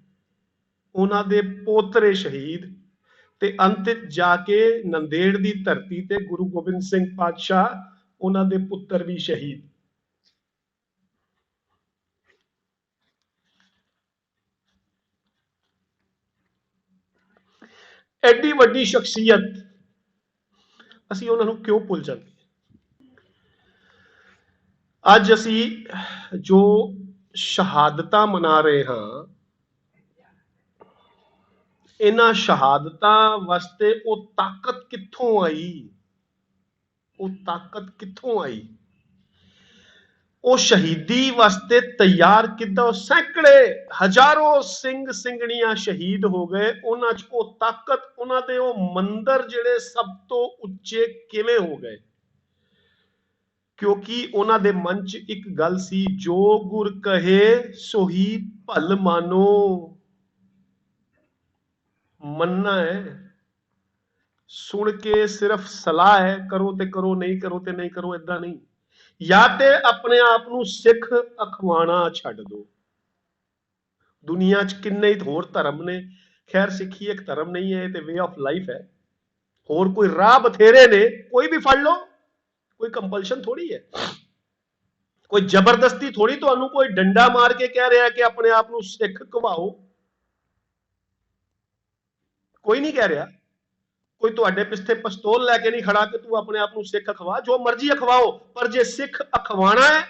ਉਹਨਾਂ ਦੇ ਪੋਤਰੇ ਸ਼ਹੀਦ, ਤੇ ਅੰਤ ਵਿੱਚ ਜਾ ਕੇ ਨੰਦੇੜ ਦੀ ਧਰਤੀ ਤੇ ਗੁਰੂ ਗੋਬਿੰਦ ਸਿੰਘ ਪਾਤਸ਼ਾਹ ਉਹਨਾਂ ਦੇ ਪੁੱਤਰ ਵੀ ਸ਼ਹੀਦ। ਐਡੀ ਵੱਡੀ ਸ਼ਖਸੀਅਤ ਅਸੀਂ ਉਹਨਾਂ ਨੂੰ ਕਿਉਂ ਭੁੱਲ ਜਾਂਦੇ? ਅੱਜ ਅਸੀਂ ਜੋ ਸ਼ਹਾਦਤਾਂ ਮਨਾ ਰਹੇ ਹਾਂ, ਇਹਨਾਂ ਸ਼ਹਾਦਤਾਂ ਵਾਸਤੇ ਉਹ ਤਾਕਤ ਕਿੱਥੋਂ ਆਈ? ਉਹ ਤਾਕਤ ਕਿੱਥੋਂ ਆਈ? ਉਹ ਸ਼ਹੀਦੀ ਵਾਸਤੇ ਤਿਆਰ ਕਿੱਦਾਂ? ਸੈਂਕੜੇ ਹਜ਼ਾਰੋਂ ਸਿੰਘ ਸਿੰਘਣੀਆਂ ਸ਼ਹੀਦ ਹੋ ਗਏ। ਉਹਨਾਂ 'ਚ ਉਹ ਤਾਕਤ, ਉਹਨਾਂ ਦੇ ਉਹ ਮੰਦਰ ਜਿਹੜੇ ਸਭ ਤੋਂ ਉੱਚੇ ਕਿਵੇਂ ਹੋ ਗਏ? ਕਿਉਂਕਿ ਉਹਨਾਂ ਦੇ ਮਨ 'ਚ ਇੱਕ ਗੱਲ ਸੀ, ਜੋ ਗੁਰ ਕਹੇ ਸੋਹੀ ਭਲ ਮਾਨੋ। ਮੰਨਣਾ ਹੈ, ਸੁਣ ਕੇ ਸਿਰਫ ਸਲਾਹ ਹੈ, ਕਰੋ ਤੇ ਕਰੋ, ਨਹੀਂ ਕਰੋ ਤੇ ਨਹੀਂ ਕਰੋ, ਏਦਾਂ ਨਹੀਂ। ਜਾਂ ਤੇ ਆਪਣੇ ਆਪ ਨੂੰ ਸਿੱਖ ਅਖਵਾਣਾ ਛੱਡ ਦਿਓ। ਦੁਨੀਆ 'ਚ ਕਿੰਨੇ ਹੀ ਹੋਰ ਧਰਮ ਨੇ, ਖੈਰ ਸਿੱਖੀ ਇੱਕ ਧਰਮ ਨਹੀਂ ਹੈ, ਇਹ ਤੇ ਵੇ ਆਫ ਲਾਈਫ ਹੈ। ਹੋਰ ਕੋਈ ਰਾਹ ਬਥੇਰੇ ਨੇ, ਕੋਈ ਵੀ ਫੜ ਲਓ, ਕੋਈ ਕੰਪਲਸ਼ਨ ਥੋੜੀ ਹੈ, ਕੋਈ ਜ਼ਬਰਦਸਤੀ ਥੋੜੀ ਤੁਹਾਨੂੰ ਕੋਈ ਡੰਡਾ ਮਾਰ ਕੇ ਕਹਿ ਰਿਹਾ ਕਿ ਆਪਣੇ ਆਪ ਨੂੰ ਸਿੱਖ ਕਹਾਓ। ਕੋਈ ਨਹੀਂ ਕਹਿ ਰਿਹਾ, ਕੋਈ ਤੁਹਾਡੇ ਪਿੱਛੇ ਪਿਸਤੌਲ ਲੈ ਕੇ ਨਹੀਂ ਖੜਾ ਕਿ ਤੂੰ ਆਪਣੇ ਆਪ ਨੂੰ ਸਿੱਖ ਅਖਵਾ। ਜੋ ਮਰਜ਼ੀ ਅਖਵਾਓ, ਪਰ ਜੇ ਸਿੱਖ ਅਖਵਾਣਾ ਹੈ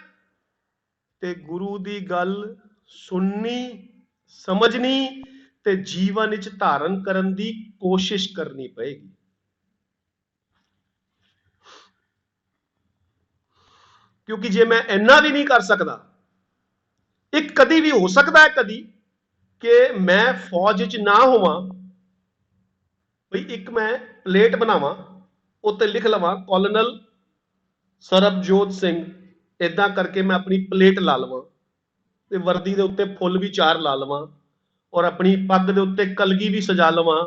ਤੇ ਗੁਰੂ ਦੀ ਗੱਲ ਸੁਣਨੀ, ਸਮਝਣੀ ਤੇ ਜੀਵਨ ਵਿੱਚ ਧਾਰਨ ਕਰਨ ਦੀ ਕੋਸ਼ਿਸ਼ ਕਰਨੀ ਪਏਗੀ। ਕਿਉਂਕਿ ਜੇ ਮੈਂ ਇੰਨਾ ਵੀ ਨਹੀਂ ਕਰ ਸਕਦਾ, ਇੱਕ ਕਦੀ ਵੀ ਹੋ ਸਕਦਾ ਹੈ ਕਦੀ ਕਿ ਮੈਂ ਫੌਜ 'ਚ ਨਾ ਹੋਵਾਂ, ਬਈ ਇੱਕ ਮੈਂ ਪਲੇਟ ਬਣਾਵਾਂ, ਉੱਤੇ ਲਿਖ ਲਵਾਂ ਕਾਲੋਨਲ ਸਰਬਜੋਤ ਸਿੰਘ, ਇਦਾਂ ਕਰਕੇ ਮੈਂ ਆਪਣੀ ਪਲੇਟ ਲਾ ਲਵਾਂ ਤੇ ਵਰਦੀ ਦੇ ਉੱਤੇ ਫੁੱਲ ਵੀ 4 ਲਾ ਲਵਾਂ ਔਰ ਆਪਣੀ ਪੱਗ ਦੇ ਉੱਤੇ ਕਲਗੀ ਵੀ ਸਜਾ ਲਵਾਂ।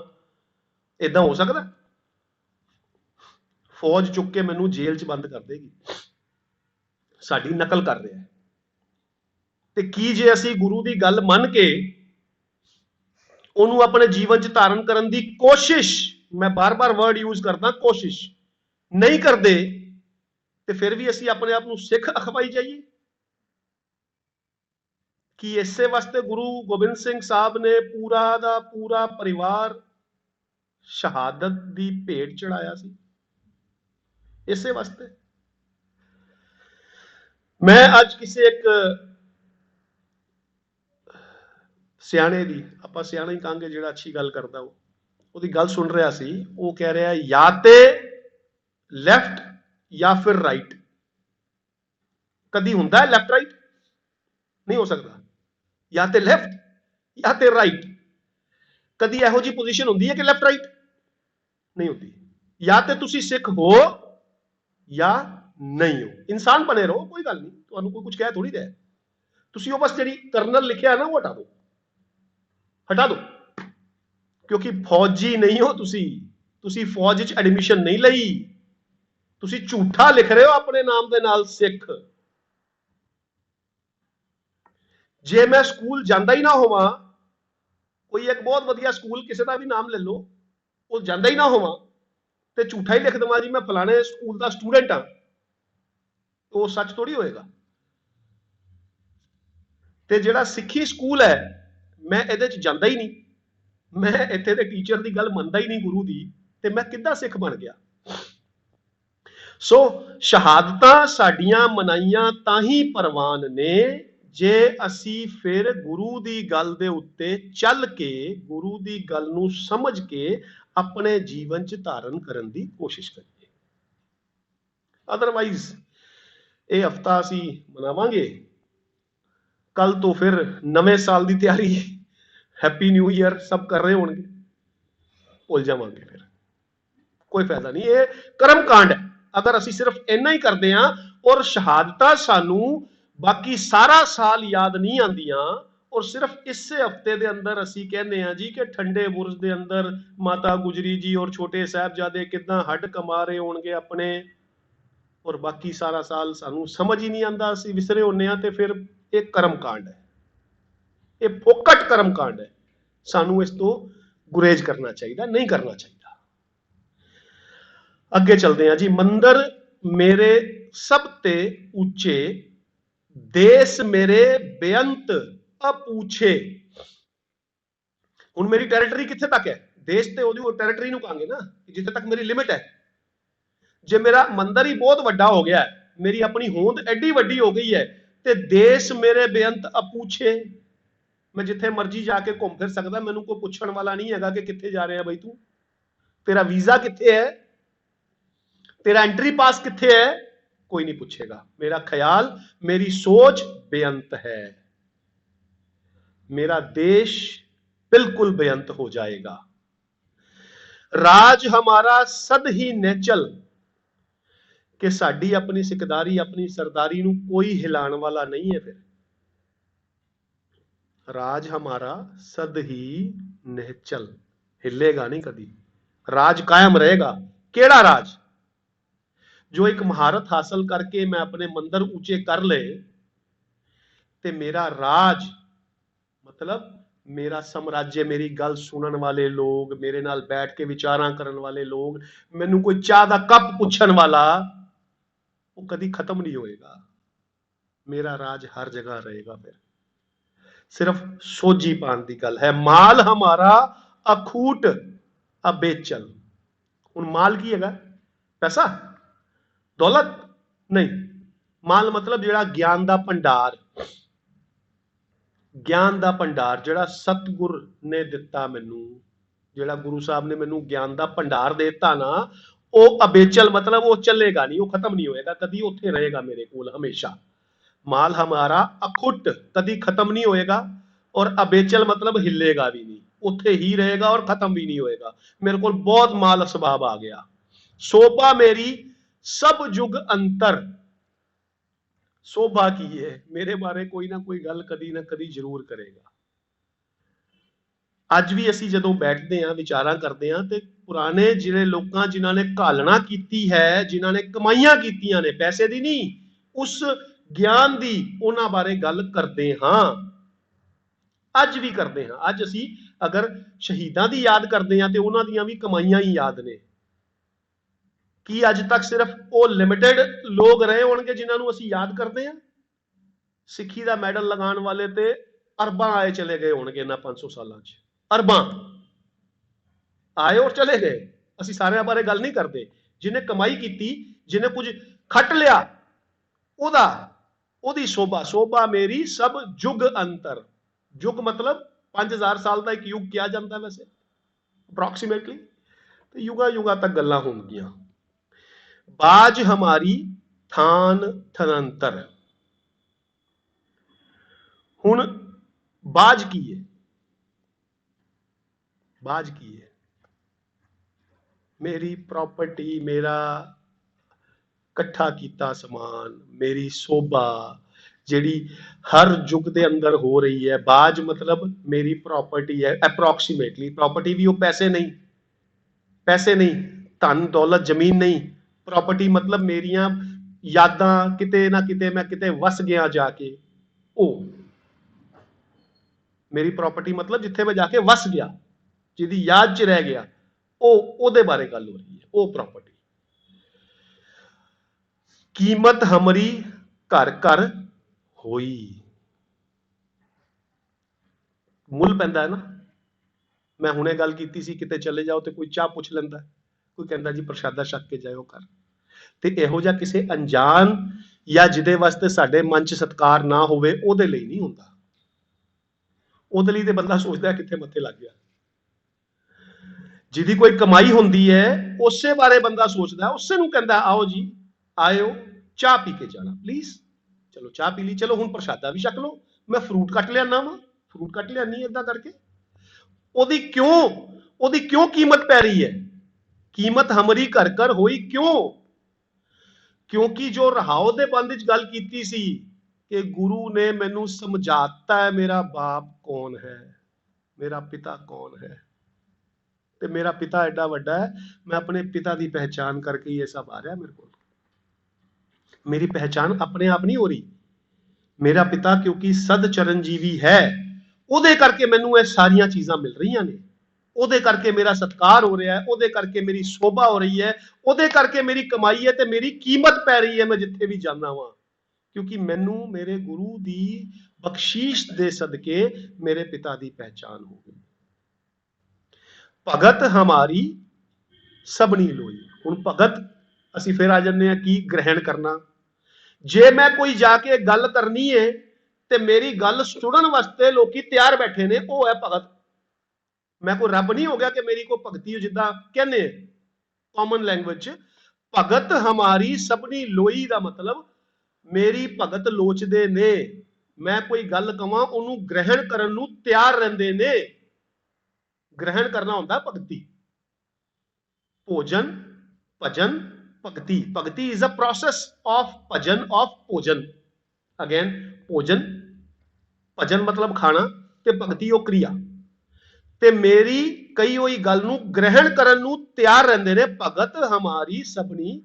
ਇਦਾਂ ਹੋ ਸਕਦਾ? ਫੌਜ ਚੁੱਕ ਕੇ ਮੈਨੂੰ ਜੇਲ੍ਹ 'ਚ ਬੰਦ ਕਰ ਦੇਗੀ, ਸਾਡੀ ਨਕਲ ਕਰ ਰਿਹਾ। ਤੇ ਕੀ ਜੇ ਅਸੀਂ ਗੁਰੂ ਦੀ ਗੱਲ ਮੰਨ ਕੇ ਉਹਨੂੰ ਆਪਣੇ ਜੀਵਨ 'ਚ ਧਾਰਨ ਕਰਨ ਦੀ ਕੋਸ਼ਿਸ਼, ਮੈਂ ਬਾਰ-ਬਾਰ ਵਰਡ ਯੂਜ਼ ਕਰਦਾ ਕੋਸ਼ਿਸ਼, ਨਹੀਂ ਕਰਦੇ ਤੇ ਫਿਰ ਵੀ ਅਸੀਂ ਆਪਣੇ ਆਪ ਨੂੰ ਸਿੱਖ ਅਖਵਾਈ ਜਾਈਏ? ਕਿ ਇਸੇ ਵਾਸਤੇ ਗੁਰੂ ਗੋਬਿੰਦ ਸਿੰਘ ਸਾਹਿਬ ਨੇ ਪੂਰਾ ਦਾ ਪੂਰਾ ਪਰਿਵਾਰ ਸ਼ਹਾਦਤ ਦੀ ਭੇਟ ਚੜਾਇਆ ਸੀ? ਇਸੇ ਵਾਸਤੇ। ਮੈਂ ਅੱਜ ਕਿਸੇ ਇੱਕ ਸਿਆਣੇ ਦੀ, ਆਪਾਂ ਸਿਆਣਾ ਹੀ ਕਹਾਂਗੇ ਜਿਹੜਾ ਅੱਛੀ ਗੱਲ ਕਰਦਾ, ਉਹਦੀ ਗੱਲ ਸੁਣ ਰਿਹਾ ਸੀ। ਉਹ ਕਹਿ ਰਿਹਾ ਜਾਂ ਤੇ ਲੈਫਟ ਜਾਂ ਫਿਰ ਰਾਈਟ। ਕਦੀ ਹੁੰਦਾ ਹੈ ਲੈਫਟ ਰਾਈਟ? ਨਹੀਂ ਹੋ ਸਕਦਾ। ਜਾਂ ਤੇ ਲੈਫਟ ਜਾਂ ਤੇ ਰਾਈਟ। ਕਦੀ ਇਹੋ ਜੀ ਪੋਜੀਸ਼ਨ ਹੁੰਦੀ ਹੈ ਕਿ ਲੈਫਟ ਰਾਈਟ? ਨਹੀਂ ਹੁੰਦੀ। ਜਾਂ ਤੇ ਤੁਸੀਂ ਸਿੱਖ ਹੋ ਜਾਂ ਨਹੀਂ ਹੋ। ਇਨਸਾਨ ਬਣੇ ਰਹੋ, ਕੋਈ ਗੱਲ ਨਹੀਂ, ਤੁਹਾਨੂੰ ਕੋਈ ਕੁਝ ਕਹਿ ਥੋੜੀ ਰਿਹਾ। ਤੁਸੀਂ ਉਹ ਬਸ ਜਿਹੜੀ ਕਰਨਲ ਲਿਖਿਆ ਨਾ ਉਹ ਹਟਾ ਦਿਓ, ਹਟਾ ਦਿਓ। ਕਿਉਂਕਿ ਫੌਜੀ ਨਹੀਂ ਹੋ ਤੁਸੀਂ ਫੌਜ 'ਚ ਐਡਮਿਸ਼ਨ ਨਹੀਂ ਲਈ, ਤੁਸੀਂ ਝੂਠਾ ਲਿਖ ਰਹੇ ਹੋ ਆਪਣੇ ਨਾਮ ਦੇ ਨਾਲ ਸਿੱਖ। ਜੇ ਮੈਂ ਸਕੂਲ ਜਾਂਦਾ ਹੀ ਨਾ ਹੋਵਾਂ, ਕੋਈ ਇੱਕ ਬਹੁਤ ਵਧੀਆ ਸਕੂਲ ਕਿਸੇ ਦਾ ਵੀ ਨਾਮ ਲੈ ਲਓ, ਉਹ ਜਾਂਦਾ ਹੀ ਨਾ ਹੋਵਾਂ ਤੇ ਝੂਠਾ ਹੀ ਲਿਖ ਦਵਾਂ ਜੀ ਮੈਂ ਫਲਾਣੇ ਸਕੂਲ ਦਾ ਸਟੂਡੈਂਟ ਹਾਂ, ਉਹ ਸੱਚ ਥੋੜੀ ਹੋਏਗਾ। ਤੇ ਜਿਹੜਾ ਸਿੱਖੀ ਸਕੂਲ ਹੈ, ਮੈਂ ਇਹਦੇ 'ਚ ਜਾਂਦਾ ਹੀ ਨਹੀਂ, ਮੈਂ ਇੱਥੇ ਦੇ ਟੀਚਰ ਦੀ ਗੱਲ ਮੰਨਦਾ ਹੀ ਨਹੀਂ ਗੁਰੂ ਦੀ, ਤੇ ਮੈਂ ਕਿੱਦਾਂ ਸਿੱਖ ਬਣ ਗਿਆ? ਸੋ ਸ਼ਹਾਦਤਾਂ ਸਾਡੀਆਂ ਮਨਾਈਆਂ ਤਾਂ ਹੀ ਪ੍ਰਵਾਨ ਨੇ ਜੇ ਅਸੀਂ ਫਿਰ ਗੁਰੂ ਦੀ ਗੱਲ ਦੇ ਉੱਤੇ ਚੱਲ ਕੇ, ਗੁਰੂ ਦੀ ਗੱਲ ਨੂੰ ਸਮਝ ਕੇ ਆਪਣੇ ਜੀਵਨ 'ਚ ਧਾਰਨ ਕਰਨ ਦੀ ਕੋਸ਼ਿਸ਼ ਕਰੀਏ। ਅਦਰਵਾਈਜ਼ ਇਹ ਹਫਤਾ ਅਸੀਂ ਮਨਾਵਾਂਗੇ, ਕੱਲ ਤੋਂ ਫਿਰ ਨਵੇਂ ਸਾਲ ਦੀ ਤਿਆਰੀ, हैप्पी न्यू ईयर सब कर रहे होंगे, भुल जावांगे, फिर कोई फायदा नहीं। ये कर्म कांड है। अगर असी सिर्फ इन्ना ही करते हैं और शहादतां सानू बाकी सारा साल याद नहीं आंदियां और सिर्फ इसे हफ्ते दे अंदर असी कहने हैं जी कि ठंडे बुरज दे अंदर माता गुजरी जी और छोटे साहबजादे किदां हड कमा रहे होणगे अपने, और बाकी सारा साल सानू समझ ही नहीं आंदा, असी विसरे होने हैं, ते फिर एक कर्म कांड है, ਇਹ ਫੋਕਟ ਕਰਮ ਕਾਂਡ ਹੈ। ਸਾਨੂੰ ਇਸ ਤੋਂ ਗੁਰੇਜ਼ ਕਰਨਾ ਚਾਹੀਦਾ, ਨਹੀਂ ਕਰਨਾ ਚਾਹੀਦਾ। ਅੱਗੇ ਚੱਲਦੇ ਹਾਂ ਜੀ। ਮੰਦਰ ਮੇਰੇ ਸਭ ਤੇ ਉੱਚੇ, ਦੇਸ਼ ਮੇਰੇ ਬੇਅੰਤ ਅਪੂਛੇ। ਹੁਣ ਮੇਰੀ ਟੈਰੀਟਰੀ ਕਿੱਥੇ ਤੱਕ ਹੈ? ਦੇਸ਼ ਤੇ ਉਹਦੀ ਟੈਰੀਟਰੀ ਨੂੰ ਕਹਾਂਗੇ ਨਾ, ਜਿੱਥੇ ਤੱਕ ਮੇਰੀ ਲਿਮਿਟ ਹੈ। ਜੇ ਮੇਰਾ ਮੰਦਰ ਹੀ ਬਹੁਤ ਵੱਡਾ ਹੋ ਗਿਆ, ਮੇਰੀ ਆਪਣੀ ਹੋਂਦ ਐਡੀ ਵੱਡੀ ਹੋ ਗਈ ਹੈ, ਤੇ ਦੇਸ਼ ਮੇਰੇ ਬੇਅੰਤ ਅਪੂਛੇ, ਮੈਂ ਜਿੱਥੇ ਮਰਜ਼ੀ ਜਾ ਕੇ ਘੁੰਮ ਫਿਰ ਸਕਦਾ, ਮੈਨੂੰ ਕੋਈ ਪੁੱਛਣ ਵਾਲਾ ਨਹੀਂ ਹੈਗਾ ਕਿ ਕਿੱਥੇ ਜਾ ਰਿਹਾ ਬਈ ਤੂੰ, तेरा वीजा किथे है, तेरा एंट्री पास किथे है, कोई नहीं पूछेगा। मेरा ख्याल, मेरी सोच बेअंत है, मेरा देश बिल्कुल बेअंत हो जाएगा। राज हमारा सद ही नेचल, कि साडी अपनी सिकदारी अपनी सरदारी नूं कोई हिलाण वाला नहीं है। फिर राज हमारा सद ही निहचल, हिलेगा नहीं कदी, राज कायम रहेगा। केड़ा राज? जो एक महारत हासिल करके मैं अपने मंदिर ऊंचे कर ले, ते मेरा राज मतलब मेरा साम्राज्य, मेरी गल सुनने वाले लोग, मेरे नाल बैठ के विचारां करने वाले लोग, मैनू कोई चाह दा कप पुछण वाला, वो कदी खत्म नहीं होएगा। मेरा राज हर जगह रहेगा। फिर सिर्फ सोजी पान की गल है। माल हमारा अखूट अबेचल। हुण माल की हैगा? पैसा, दौलत नहीं। माल मतलब जिहड़ा ज्ञान दा भंडार, ज्ञान दा भंडार जिहड़ा सतगुर ने दिता मैनू, जिहड़ा गुरु साहब ने मैनू ज्ञान दा भंडार देता ना, वो अबेचल मतलब वो चलेगा नहीं, वो खत्म नहीं होएगा कदी, उत्थे रहेगा मेरे कोल हमेशा। माल हमारा अखुट, कदी खत्म नहीं होएगा, और अबेचल मतलब हिलेगा भी नहीं, उत्थे ही रहेगा और खत्म भी नहीं होएगा। मेरे को बहुत माल असबाब आ गया। शोभा मेरी सब जुग अंतर, शोभा की है, मेरे बारे कोई ना कोई गल कदी ना कदी जरूर करेगा। ਅੱਜ ਵੀ ਅਸੀਂ ਜਦੋਂ ਬੈਠਦੇ ਹਾਂ, ਵਿਚਾਰਾਂ ਕਰਦੇ ਹਾਂ, ਤੇ ਪੁਰਾਣੇ ਜਿਹੜੇ ਲੋਕਾਂ ਜਿਨ੍ਹਾਂ ਨੇ ਘਾਲਣਾ ਕੀਤੀ ਹੈ, ਜਿਨ੍ਹਾਂ ਨੇ ਕਮਾਈਆਂ ਕੀਤੀਆਂ ਨੇ, ਪੈਸੇ ਦੀ ਨਹੀਂ, ਉਸ ਗਿਆਨ ਦੀ, ਉਹਨਾਂ ਬਾਰੇ ਗੱਲ ਕਰਦੇ ਹਾਂ। ਅੱਜ ਵੀ ਕਰਦੇ ਹਾਂ। ਅੱਜ ਅਸੀਂ ਅਗਰ ਸ਼ਹੀਦਾਂ ਦੀ ਯਾਦ ਕਰਦੇ ਹਾਂ ਤੇ ਉਹਨਾਂ ਦੀਆਂ ਵੀ ਕਮਾਈਆਂ ਹੀ ਯਾਦ ਨੇ। ਕੀ ਅੱਜ ਤੱਕ ਸਿਰਫ ਉਹ ਲਿਮਿਟਿਡ ਲੋਕ ਰਹੇ ਹੋਣਗੇ ਜਿਨ੍ਹਾਂ ਨੂੰ ਅਸੀਂ ਯਾਦ ਕਰਦੇ ਹਾਂ? ਸਿੱਖੀ ਦਾ ਮੈਡਲ ਲਗਾਉਣ ਵਾਲੇ ਤੇ ਅਰਬਾਂ ਆਏ ਚਲੇ ਗਏ ਹੋਣਗੇ ਇਹਨਾਂ 500 ਸਾਲਾਂ 'ਚ। अरबां आए और चले गए। ਅਸੀਂ ਸਾਰਿਆਂ ਬਾਰੇ ਗੱਲ ਨਹੀਂ ਕਰਦੇ। ਜਿਹਨੇ ਕਮਾਈ ਕੀਤੀ, ਜਿਹਨੇ ਕੁਝ ਖੱਟ ਲਿਆ, ਉਹਦੀ ਸ਼ੋਭਾ। ਸ਼ੋਭਾ ਮੇਰੀ ਸਭ ਯੁਗ ਅੰਤਰ। ਯੁਗ ਮਤਲਬ 5000 ਸਾਲ ਦਾ ਇੱਕ ਯੁਗ ਕਿਹਾ ਜਾਂਦਾ ਵੈਸੇ ਅਪਰੋਕਸੀਮੇਟਲੀ, ਤੇ ਯੁਗਾ ਯੁਗਾ ਤੱਕ ਗੱਲਾਂ ਹੋਣਗੀਆਂ। ਬਾਜ ਹਮਾਰੀ ਥਾਨ ਥਨੰਤਰ। ਹੁਣ ਬਾਜ ਕੀ ਹੈ? बाज की है? मेरी प्रॉपर्टी, मेरा इकट्ठा किया समान, मेरी शोभा जिहड़ी हर युग के अंदर हो रही है। बाज मतलब मेरी प्रॉपर्टी है अप्रोक्सीमेटली। प्रॉपर्टी भी वो पैसे नहीं, पैसे नहीं, धन दौलत जमीन नहीं। प्रॉपर्टी मतलब मेरिया यादां, किते ना किते मैं किते वस गया जाके, ओ मेरी प्रॉपर्टी मतलब जिथे मैं जाके वस गया, जिहदी याद च रह गया, ਉਹਦੇ ਬਾਰੇ ਗੱਲ ਹੋ ਰਹੀ ਹੈ। ਉਹ ਪ੍ਰੋਪਰਟੀ। ਕੀਮਤ ਹਮਰੀ ਘਰ ਘਰ ਹੋਈ। ਮੁੱਲ ਪੈਂਦਾ ਹੈ ਨਾ। ਮੈਂ ਹੁਣੇ ਗੱਲ ਕੀਤੀ ਸੀ, ਕਿਤੇ ਚਲੇ ਜਾਓ ਤੇ ਕੋਈ ਚਾਹ ਪੁੱਛ ਲੈਂਦਾ, ਕੋਈ ਕਹਿੰਦਾ ਜੀ ਪ੍ਰਸ਼ਾਦਾ ਛਕ ਕੇ ਜਾਇਓ ਘਰ। ਤੇ ਇਹੋ ਜਿਹਾ ਕਿਸੇ ਅਣਜਾਣ ਜਾਂ ਜਿਹਦੇ ਵਾਸਤੇ ਸਾਡੇ ਮਨ 'ਚ ਸਤਿਕਾਰ ਨਾ ਹੋਵੇ, ਉਹਦੇ ਲਈ ਨਹੀਂ ਹੁੰਦਾ। ਉਹਦੇ ਲਈ ਤੇ ਬੰਦਾ ਸੋਚਦਾ ਕਿੱਥੇ ਮੱਥੇ ਲੱਗ ਗਿਆ। ਜਿਹਦੀ ਕੋਈ ਕਮਾਈ ਹੁੰਦੀ ਹੈ, ਉਸੇ ਬਾਰੇ ਬੰਦਾ ਸੋਚਦਾ, ਉਸੇ ਨੂੰ ਕਹਿੰਦਾ ਆਓ ਜੀ, ਆਇਓ ਚਾਹ ਪੀ ਕੇ ਜਾਣਾ ਪਲੀਜ਼। ਚਲੋ ਚਾਹ ਪੀ ਲਈ, ਚਲੋ ਹੁਣ ਪ੍ਰਸ਼ਾਦਾ ਵੀ ਛਕ ਲਓ, ਮੈਂ ਫਰੂਟ ਕੱਟ ਲਿਆਣਾ ਵਾ, ਫਰੂਟ ਕੱਟ ਲਿਆਨੀ ਏਦਾਂ ਕਰਕੇ। ਉਹਦੀ ਕਿਉਂ ਕੀਮਤ ਪੈ ਰਹੀ ਹੈ? ਕੀਮਤ ਹਮਰੀ ਘਰ ਘਰ ਹੋਈ ਕਿਉਂ? ਕਿਉਂਕਿ ਜੋ ਰਹਾਓ ਦੇ ਬੰਦ ਵਿੱਚ ਗੱਲ ਕੀਤੀ ਸੀ ਕਿ ਗੁਰੂ ਨੇ ਮੈਨੂੰ ਸਮਝਾਤਾ ਹੈ ਮੇਰਾ ਬਾਪ ਕੌਣ ਹੈ, ਮੇਰਾ ਪਿਤਾ ਕੌਣ ਹੈ। ਤੇ ਮੇਰਾ ਪਿਤਾ ਐਡਾ ਵੱਡਾ ਹੈ, ਮੈਂ ਆਪਣੇ ਪਿਤਾ ਦੀ ਪਹਿਚਾਨ ਕਰਕੇ ਇਹ ਸਭ ਆ ਰਿਹਾ ਮੇਰੇ ਕੋਲ। ਮੇਰੀ ਪਹਿਚਾਨ ਆਪਣੇ ਆਪ ਨਹੀਂ ਹੋ ਰਹੀ। ਮੇਰਾ ਪਿਤਾ ਕਿਉਂਕਿ ਸਦ ਚਰਨਜੀਵੀ ਹੈ, ਉਹਦੇ ਕਰਕੇ ਮੈਨੂੰ ਇਹ ਸਾਰੀਆਂ ਚੀਜ਼ਾਂ ਮਿਲ ਰਹੀਆਂ ਨੇ। ਉਹਦੇ ਕਰਕੇ ਮੇਰਾ ਸਤਿਕਾਰ ਹੋ ਰਿਹਾ ਹੈ, ਉਹਦੇ ਕਰਕੇ ਮੇਰੀ ਸ਼ੋਭਾ ਹੋ ਰਹੀ ਹੈ, ਉਹਦੇ ਕਰਕੇ ਮੇਰੀ ਕਮਾਈ ਹੈ ਤੇ ਮੇਰੀ ਕੀਮਤ ਪੈ ਰਹੀ ਹੈ ਮੈਂ ਜਿੱਥੇ ਵੀ ਜਾਂਦਾ ਵਾਂ, ਕਿਉਂਕਿ ਮੈਨੂੰ ਮੇਰੇ ਗੁਰੂ ਦੀ ਬਖਸ਼ੀਸ਼ ਦੇ ਸਦਕੇ ਮੇਰੇ ਪਿਤਾ ਦੀ ਪਹਿਚਾਨ ਹੋ ਗਈ। ਭਗਤ ਹਮਾਰੀ ਸਭਨੀ ਲੋਈ। ਹੁਣ ਭਗਤ ਅਸੀਂ ਫਿਰ ਆ ਜੰਨੇ ਆ ਕੀ ਗ੍ਰਹਿਣ ਕਰਨਾ। ਜੇ ਮੈਂ ਕੋਈ ਜਾ ਕੇ ਗੱਲ ਕਰਨੀ ਹੈ ਤੇ ਮੇਰੀ ਗੱਲ ਸੁਣਨ ਵਾਸਤੇ ਲੋਕੀ ਤਿਆਰ ਬੈਠੇ ਨੇ, ਉਹ ਹੈ ਭਗਤ। ਮੈਂ ਕੋਈ ਰੱਬ ਨਹੀਂ ਹੋ ਗਿਆ ਕਿ ਮੇਰੀ ਕੋਈ ਭਗਤੀ ਜਿੱਦਾਂ ਕਹਿੰਦੇ ਕਾਮਨ ਲੈਂਗੁਏਜ ਚ। ਭਗਤ ਹਮਾਰੀ ਸਭਨੀ ਲੋਈ ਦਾ ਮਤਲਬ ਮੇਰੀ ਭਗਤ ਲੋਚਦੇ ਨੇ, ਮੈਂ ਕੋਈ ਗੱਲ ਕਵਾਂ ਉਹਨੂੰ ਗ੍ਰਹਿਣ ਕਰਨ ਨੂੰ ਤਿਆਰ ਰਹਿੰਦੇ ਨੇ। ਗ੍ਰਹਿਣ ਕਰਨਾ ਹੁੰਦਾ ਭਗਤੀ। ਭੋਜਨ, ਭਜਨ, ਭਗਤੀ। ਭਗਤੀ is a process of ਭਜਨ of ਭੋਜਨ। ਅਗੇਨ ਭੋਜਨ, ਭਜਨ ਮਤਲਬ ਖਾਣਾ ਤੇ ਭਗਤੀ ਉਹ क्रिया। ਤੇ ਮੇਰੀ ਕਈ ਹੋਈ ਗੱਲ ਨੂੰ ਗ੍ਰਹਿਣ ਕਰਨ ਨੂੰ ਤਿਆਰ ਰਹਿੰਦੇ ਨੇ। ਭਗਤ ਹਮਾਰੀ ਸਭਨੀ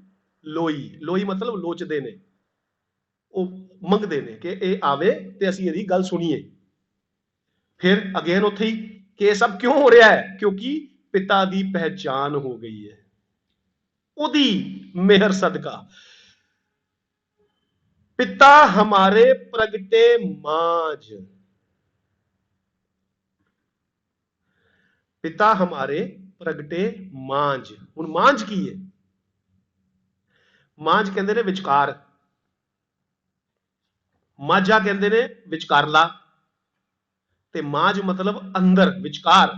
ਲੋਈ। ਲੋਈ ਮਤਲਬ ਲੋਚਦੇ ਨੇ, ਉਹ ਮੰਗਦੇ ਨੇ ਕਿ ਇਹ ਆਵੇ ਤੇ ਅਸੀਂ ਇਹਦੀ ਗੱਲ ਸੁਣੀਏ। ਫਿਰ ਅਗੇਨ ਉੱਥੇ ਹੀ ਕਿ ਇਹ ਸਭ ਕਿਉਂ ਹੋ ਰਿਹਾ ਹੈ? ਕਿਉਂਕਿ ਪਿਤਾ ਦੀ ਪਹਿਚਾਨ ਹੋ ਗਈ ਹੈ, ਉਹਦੀ ਮਿਹਰ ਸਦਕਾ। पिता हमारे प्रगटे मांझ। पिता हमारे प्रगटे मांझ। हुण मांझ की है? मांझ कहते ने विचकार, माझा कहते ने विचकारला, ते मांझ मतलब अंदर विचकार।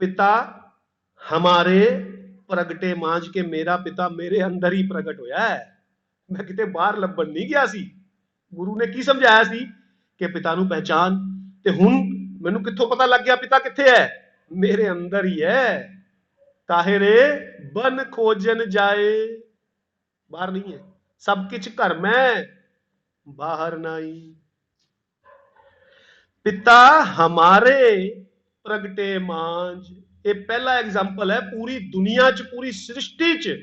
पिता हमारे प्रगटे मांझ के मेरा पिता मेरे अंदर ही प्रगट होया है। मैं किते बाहर ਲੱਭਣ ਨਹੀਂ ਗਿਆ ਸੀ। ਗੁਰੂ ਨੇ ਕੀ ਸਮਝਾਇਆ ਸੀ ਕਿ ਪਿਤਾ ਨੂੰ ਪਹਿਚਾਨ। ਤੇ ਹੁਣ ਮੈਨੂੰ ਕਿੱਥੋਂ ਪਤਾ ਲੱਗ ਗਿਆ ਪਿਤਾ ਕਿੱਥੇ ਹੈ? ਮੇਰੇ ਅੰਦਰ ਹੀ ਹੈ। ਕਾਹੇ ਰੇ ਬਨ ਖੋਜਨ ਜਾਏ। ਬਾਹਰ ਨਹੀਂ ਹੈ। ਸਭ ਕੁਝ ਘਰ ਮੈਂ ਬਾਹਰ ਨਹੀਂ। पिता हमारे प्रगटे मांझ। ये पहला एग्जाम्पल है पूरी दुनिया च, पूरी सृष्टि च।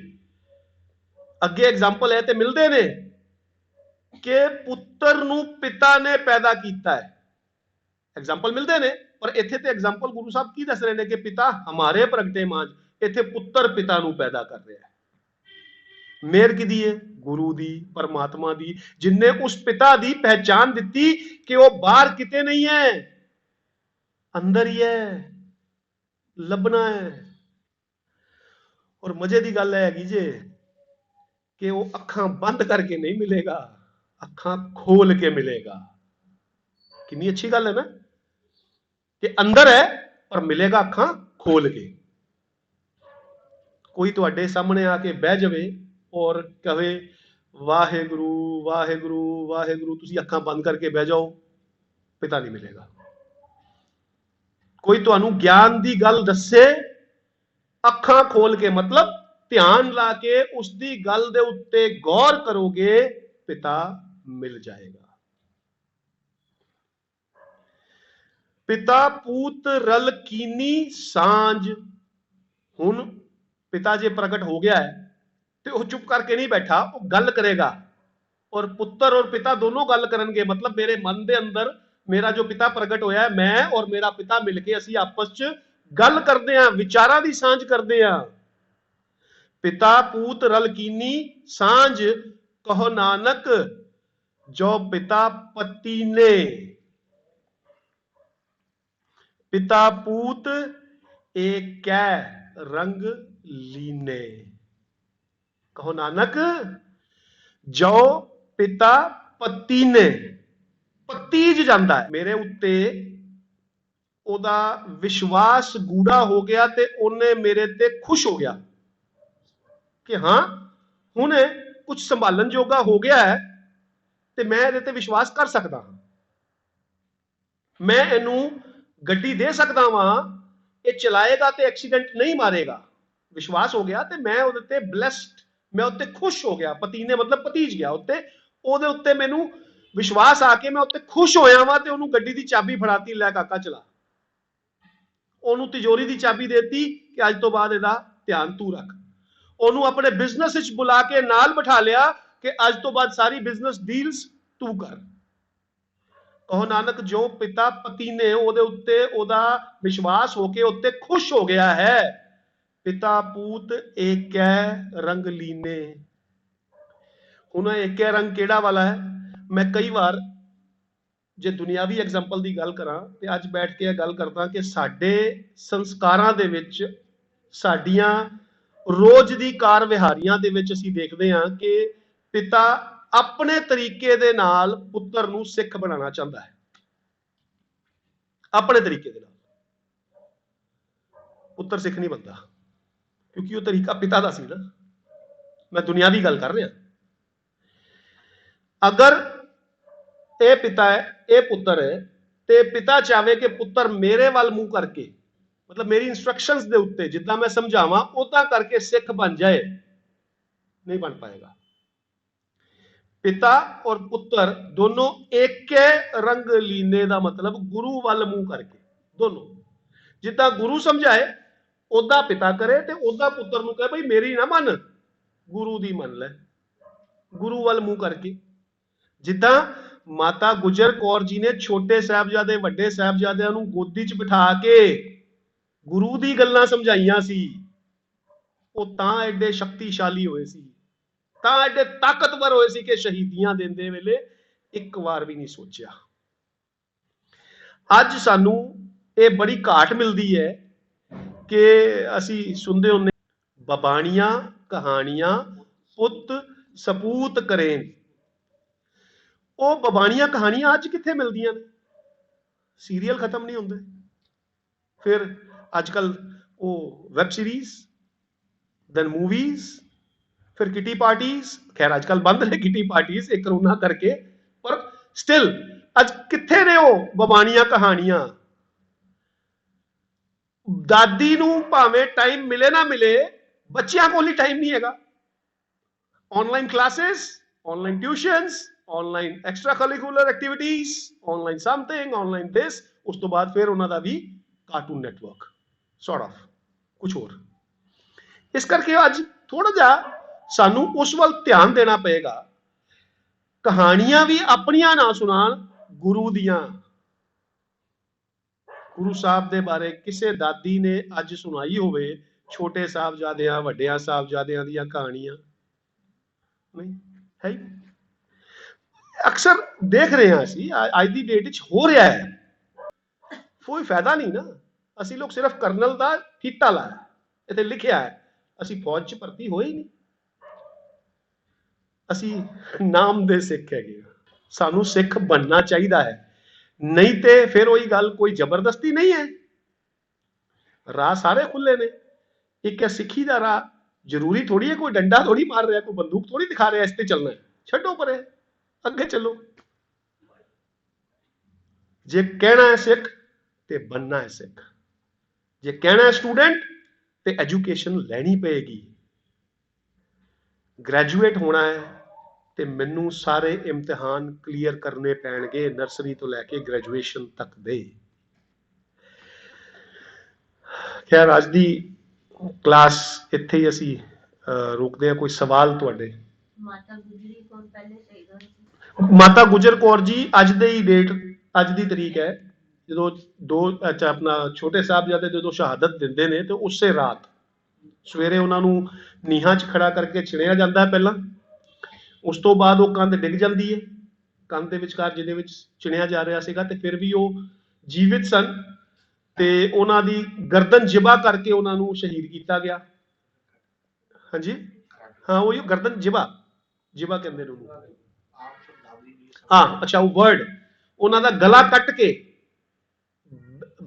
ਅੱਗੇ ਐਗਜ਼ਾਮਪਲ ਹੈ ਤੇ ਮਿਲਦੇ ਨੇ ਕਿ ਪੁੱਤਰ ਨੂੰ ਪਿਤਾ ਨੇ ਪੈਦਾ ਕੀਤਾ ਹੈ। ਐਗਜ਼ਾਮਪਲ ਮਿਲਦੇ ਨੇ, ਪਰ ਇੱਥੇ ਤੇ ਐਗਜ਼ਾਮਪਲ ਗੁਰੂ ਸਾਹਿਬ ਕੀ ਦੱਸ ਰਹੇ ਨੇ ਕਿ ਪਿਤਾ ਹਮਾਰੇ ਪ੍ਰਗਟੇ ਮਾਂਝ। ਇੱਥੇ ਪੁੱਤਰ ਪਿਤਾ ਨੂੰ ਪੈਦਾ ਕਰ ਰਿਹਾ ਹੈ। ਮਿਹਰ ਕਿਹਦੀ ਹੈ? ਗੁਰੂ ਦੀ, ਪਰਮਾਤਮਾ ਦੀ, ਜਿਨਨੇ ਉਸ ਪਿਤਾ ਦੀ ਪਹਿਚਾਨ ਦਿੱਤੀ ਕਿ ਉਹ ਬਾਹਰ ਕਿਤੇ ਨਹੀਂ ਹੈ, ਅੰਦਰ ਹੀ ਹੈ, ਲੱਭਣਾ ਹੈ। ਔਰ ਮਜ਼ੇ ਦੀ ਗੱਲ ਹੈਗੀ ਜੇ कि वो अखां बंद करके नहीं मिलेगा, अखां खोल के मिलेगा। कितनी अच्छी गल है ना कि अंदर है पर मिलेगा अखां खोल के। कोई तुहाडे सामने आके बह जावे और कहे वाहेगुरु वाहेगुरु वाहेगुरु, तुसी अखां बंद करके बह जाओ, पिता नहीं मिलेगा। कोई तुहानू ज्ञान दी गल दसे अखां खोल के, मतलब ध्यान ला के उसकी गल दे उत्ते गौर करोगे, पिता मिल जाएगा। पिता पूत रल कीनी सांझ। हुण पिता जे प्रगट हो गया है तो वह चुप करके नहीं बैठा, वो गल करेगा। और पुत्र और पिता दोनों गल करनगे, मतलब मेरे मन दे अंदर मेरा जो पिता प्रगट होया है, मैं और मेरा पिता मिलके असी आपस च गल करते हैं, विचारां दी सांझ करते हैं। पिता पूत रल कीनी सांझ, कहो नानक जो पिता पति ने। पिता पूत एक रंग लीने। कहो नानक जो पिता पति ने। पतीज जाता है मेरे उत्ते, ओदा विश्वास गूढ़ा हो गया ते उन्हें मेरे ते खुश हो गया कि हाँ हुण कुछ संभालन जोगा हो गया है ते मैं इहदे ते विश्वास कर सकदा हां, मैं इहनू गड्डी दे सकदा वां, ये चलाएगा ते एक्सीडेंट नहीं मारेगा। विश्वास हो गया ते मैं उहदे ते ब्लेस्ड, मैं उत्ते खुश हो गया। पति ने मतलब भतीज गया उत्ते, ओहदे उत्ते मैनू विश्वास आके मैं उत्ते खुश होया वां ते ओहनू गड्डी दी चाबी फड़ाती, लै काका चला। ओहनू तिजोरी दी चाबी देती कि अज तो बाद इहदा ध्यान तू रख। ਉਹਨੂੰ ਆਪਣੇ ਬਿਜ਼ਨਸ ਵਿੱਚ ਬੁਲਾ ਕੇ ਨਾਲ ਬਿਠਾ ਲਿਆ ਕਿ ਅੱਜ ਤੋਂ ਬਾਅਦ ਸਾਰੀ ਬਿਜ਼ਨਸ ਡੀਲਸ ਤੂੰ ਕਰ। कहो नानक जो पिता पति ने ओदे उत्ते ओदा विश्वास होके उत्ते खुश हो गया है। पिता पूत एक रंग लीने। हुण एक रंग केड़ा वाला है? मैं कई बार जे दुनियावी एग्जाम्पल की गल करा तो अज बैठ के गल करदा कि साडे संस्कारां दे विच साडियां रोज दी कार विहारियां दे विच असीं देखदे हां कि पिता अपने तरीके दे नाल पुत्तर नूं सिख बनाना चाहता है, अपने तरीके दे नाल। पुत्तर सिख नहीं बनता क्योंकि वो तरीका पिता दा सी ना। मैं दुनियावी गल कर रहा। अगर ये पिता है, ये पुत्र है, तो पिता चाहे कि पुत्र मेरे वाल मुंह करके, मतलब मेरी इंस्ट्रक्शंस दे उत्ते जिद्दां मैं समझावां उदां करके सिख बन जाए, नहीं बन पाएगा। पिता और पुत्र दोनों एक रंग लीने का मतलब गुरु वाल मुंह करके, दोनों जिद्दां गुरु समझाए उदा पिता करे ते उदा पुत्र नूं कहे भाई मेरी ना मन, गुरु दी मन ले, गुरु वाल मुंह करके। जिद्दां माता गुजर कौर जी ने छोटे साहबजादे वड्डे साहबजादियां नूं गोदी च बिठा के गुरु दी गल्लां समझाइयां सी, वो तां एडे शक्तिशाली होए सी, तां एडे ताकतवर होए सी कि शहीदियां देंदे वेले एक बार भी नहीं सोचा। अज सानू ये बड़ी घाट मिलती है कि असी सुनते होंगे बबाणियां कहानियां पुत सपूत करें। वो बबाणियां कहानियां अज कित्थे मिलदियां ने? सीरियल खत्म नहीं होंदे, फिर अजकल वो वैब सीरीज, देन मूवीज, फिर किटी पार्टीज। खैर अजकल बंद ने किटी पार्टीज एक करोना करके, पर स्टिल अज कित्थे ने वो बबाणियां कहानियां? दादी नूं भावें टाइम मिले ना मिले, बच्चियां कोल ही टाइम नहीं हैगा। Online classes, online tuitions, online extra curricular activities, online something, online this, उस तो बाद फिर उन्हों का भी कार्टून नेटवर्क सॉर्ट ऑफ कुछ और। इस करके अज थोड़ा जा सानू उस वाल ध्यान देना पएगा। कहानियां भी अपनियां ना सुनान, गुरु दियां। गुरु साहब दे बारे किसे दादी ने अज सुनाई होवे छोटे साहबजादियां वड्डियां साहबजादियां दियां कहानियां? नहीं है। अक्सर देख रहे हैं असी अज की डेट हो रहा है, कोई फायदा नहीं ना। असी लोग सिर्फ कर्नल का फीता लाया, इतने लिखा है, असी फौज च भर्ती होए ही नहीं। असी नाम दे सिख है, सानू सिख बनना चाहिए है, नहीं तो फिर वही गल कोई जबरदस्ती नहीं है। राह सारे खुले ने, एक है सिखी का राह। जरूरी थोड़ी है कोई डंडा थोड़ी मार रहा है, कोई बंदूक थोड़ी दिखा रहा है, इस ते चलना है, छड्डो परे, अगे चलो। जे कहना है सिख ते बनना है सिख, जे कहना है स्टूडेंट ते एजुकेशन लैनी पेगी। ग्रैजुएट होना है तो मैनू सारे इम्तिहान क्लीयर करने पैणगे, नर्सरी तो लैके ग्रैजुएशन तक दे। खैर अज की क्लास इत्थे ही असी रोकते हैं। कोई सवाल तुहाडे? माता गुजर कौर जी अज दे ही डेट, अज की तरीक है जो दो अच्छा अपना छोटे साहबजादे जो शहादत दिंदे ने, तो उसे रात सवेरे उन्होंने नीहां च खड़ा करके छिड़िया जाता है पहला, उस तो बाद वो कंध डिग जाती है, कंध के विचकार जिहदे विच चिणिया जा रहा सीगा, ते फिर भी वो जीवित सन, ते उन्हां दी गर्दन जिबा करके उन्होंने शहीद किया गया। हाँ जी, हाँ वही गर्दन जिबा, जिबा कहते हैं। हाँ अच्छा, वो वर्ड उन्हों दा गला कट के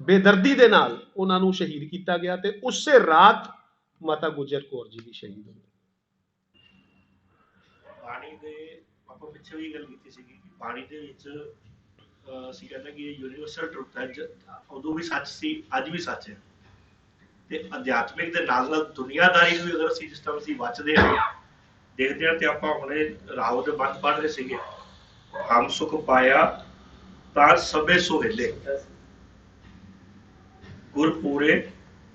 बेदर्दी दे नाल उन्होंने शहीद किया गया, ते उसे रात माता गुजर कौर जी भी शहीद हो गए। पानी दे ਆਪਾਂ ਪਿੱਛੇ ਵੀ ਗੱਲ ਕੀਤੀ ਸੀ ਕਿ ਪਾਣੀ ਦੇ ਵਿੱਚ ਅਸੀਂ ਕਹਿੰਦੇ ਕਿ ਇਹ ਯੂਨੀਵਰਸਲ ਟਰੁਥ ਹੈ, ਉਦੋਂ ਵੀ ਸੱਚ ਸੀ, ਅੱਜ ਵੀ ਸੱਚ ਹੈ। ਤੇ ਅਧਿਆਤਮਿਕ ਦੇ ਨਾਲ ਨਾਲ ਦੁਨੀਆਦਾਰੀ ਨੂੰ ਵੀ ਅਗਰ ਅਸੀਂ ਜਿਸ ਤਰ੍ਹਾਂ ਅਸੀਂ ਬਚਦੇ ਹਾਂ ਦੇਖਦੇ ਹਾਂ, ਤੇ ਆਪਾਂ ਹੁਣੇ ਰਾਵ ਦੇ ਬੰਦ ਪੜ੍ਹ ਰਹੇ ਸੀਗੇ, ਹਮ ਸੁਖ ਪਾਇਆ ਤਾਂ ਸਭੇ ਸੁਹੇਲੇ, ਗੁਰ ਪੂਰੇ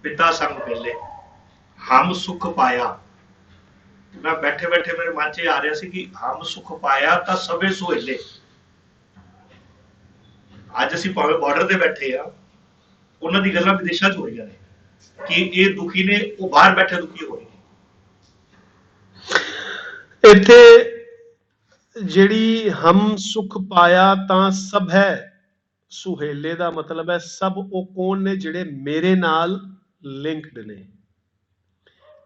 ਪਿਤਾ ਸੰਗ ਪਹਿਲੇ। ਹਮ ਸੁਖ ਪਾਇਆ, मैं बैठे बैठे मेरे मन च आ रहा सी कि हम सुख पाया तो सबे सुहेले। ਅੱਜ ਅਸੀਂ ਭਾਵੇਂ ਬਾਰਡਰ ਤੇ ਬੈਠੇ ਆ, ਉਹਨਾਂ ਦੀ ਗੱਲਾਂ ਵਿਦੇਸ਼ਾਂ 'ਚ ਹੋ ਰਹੀਆਂ ਨੇ ਕਿ ਇਹ ਦੁਖੀ ਨੇ, ਉਹ ਬਾਹਰ ਬੈਠੇ ਦੁਖੀ ਹੋ ਰਹੇ ਨੇ। ਇੱਥੇ ਜਿਹੜੀ ਹਮ ਸੁਖ ਪਾਇਆ ਤਾਂ ਸਭ ਹੈ, ਸੁਹੇਲੇ ਦਾ ਮਤਲਬ ਹੈ ਸਭ ਉਹ ਕੌਣ ਨੇ ਜਿਹੜੇ ਮੇਰੇ ਨਾਲ ਲਿੰਕਡ ਨੇ।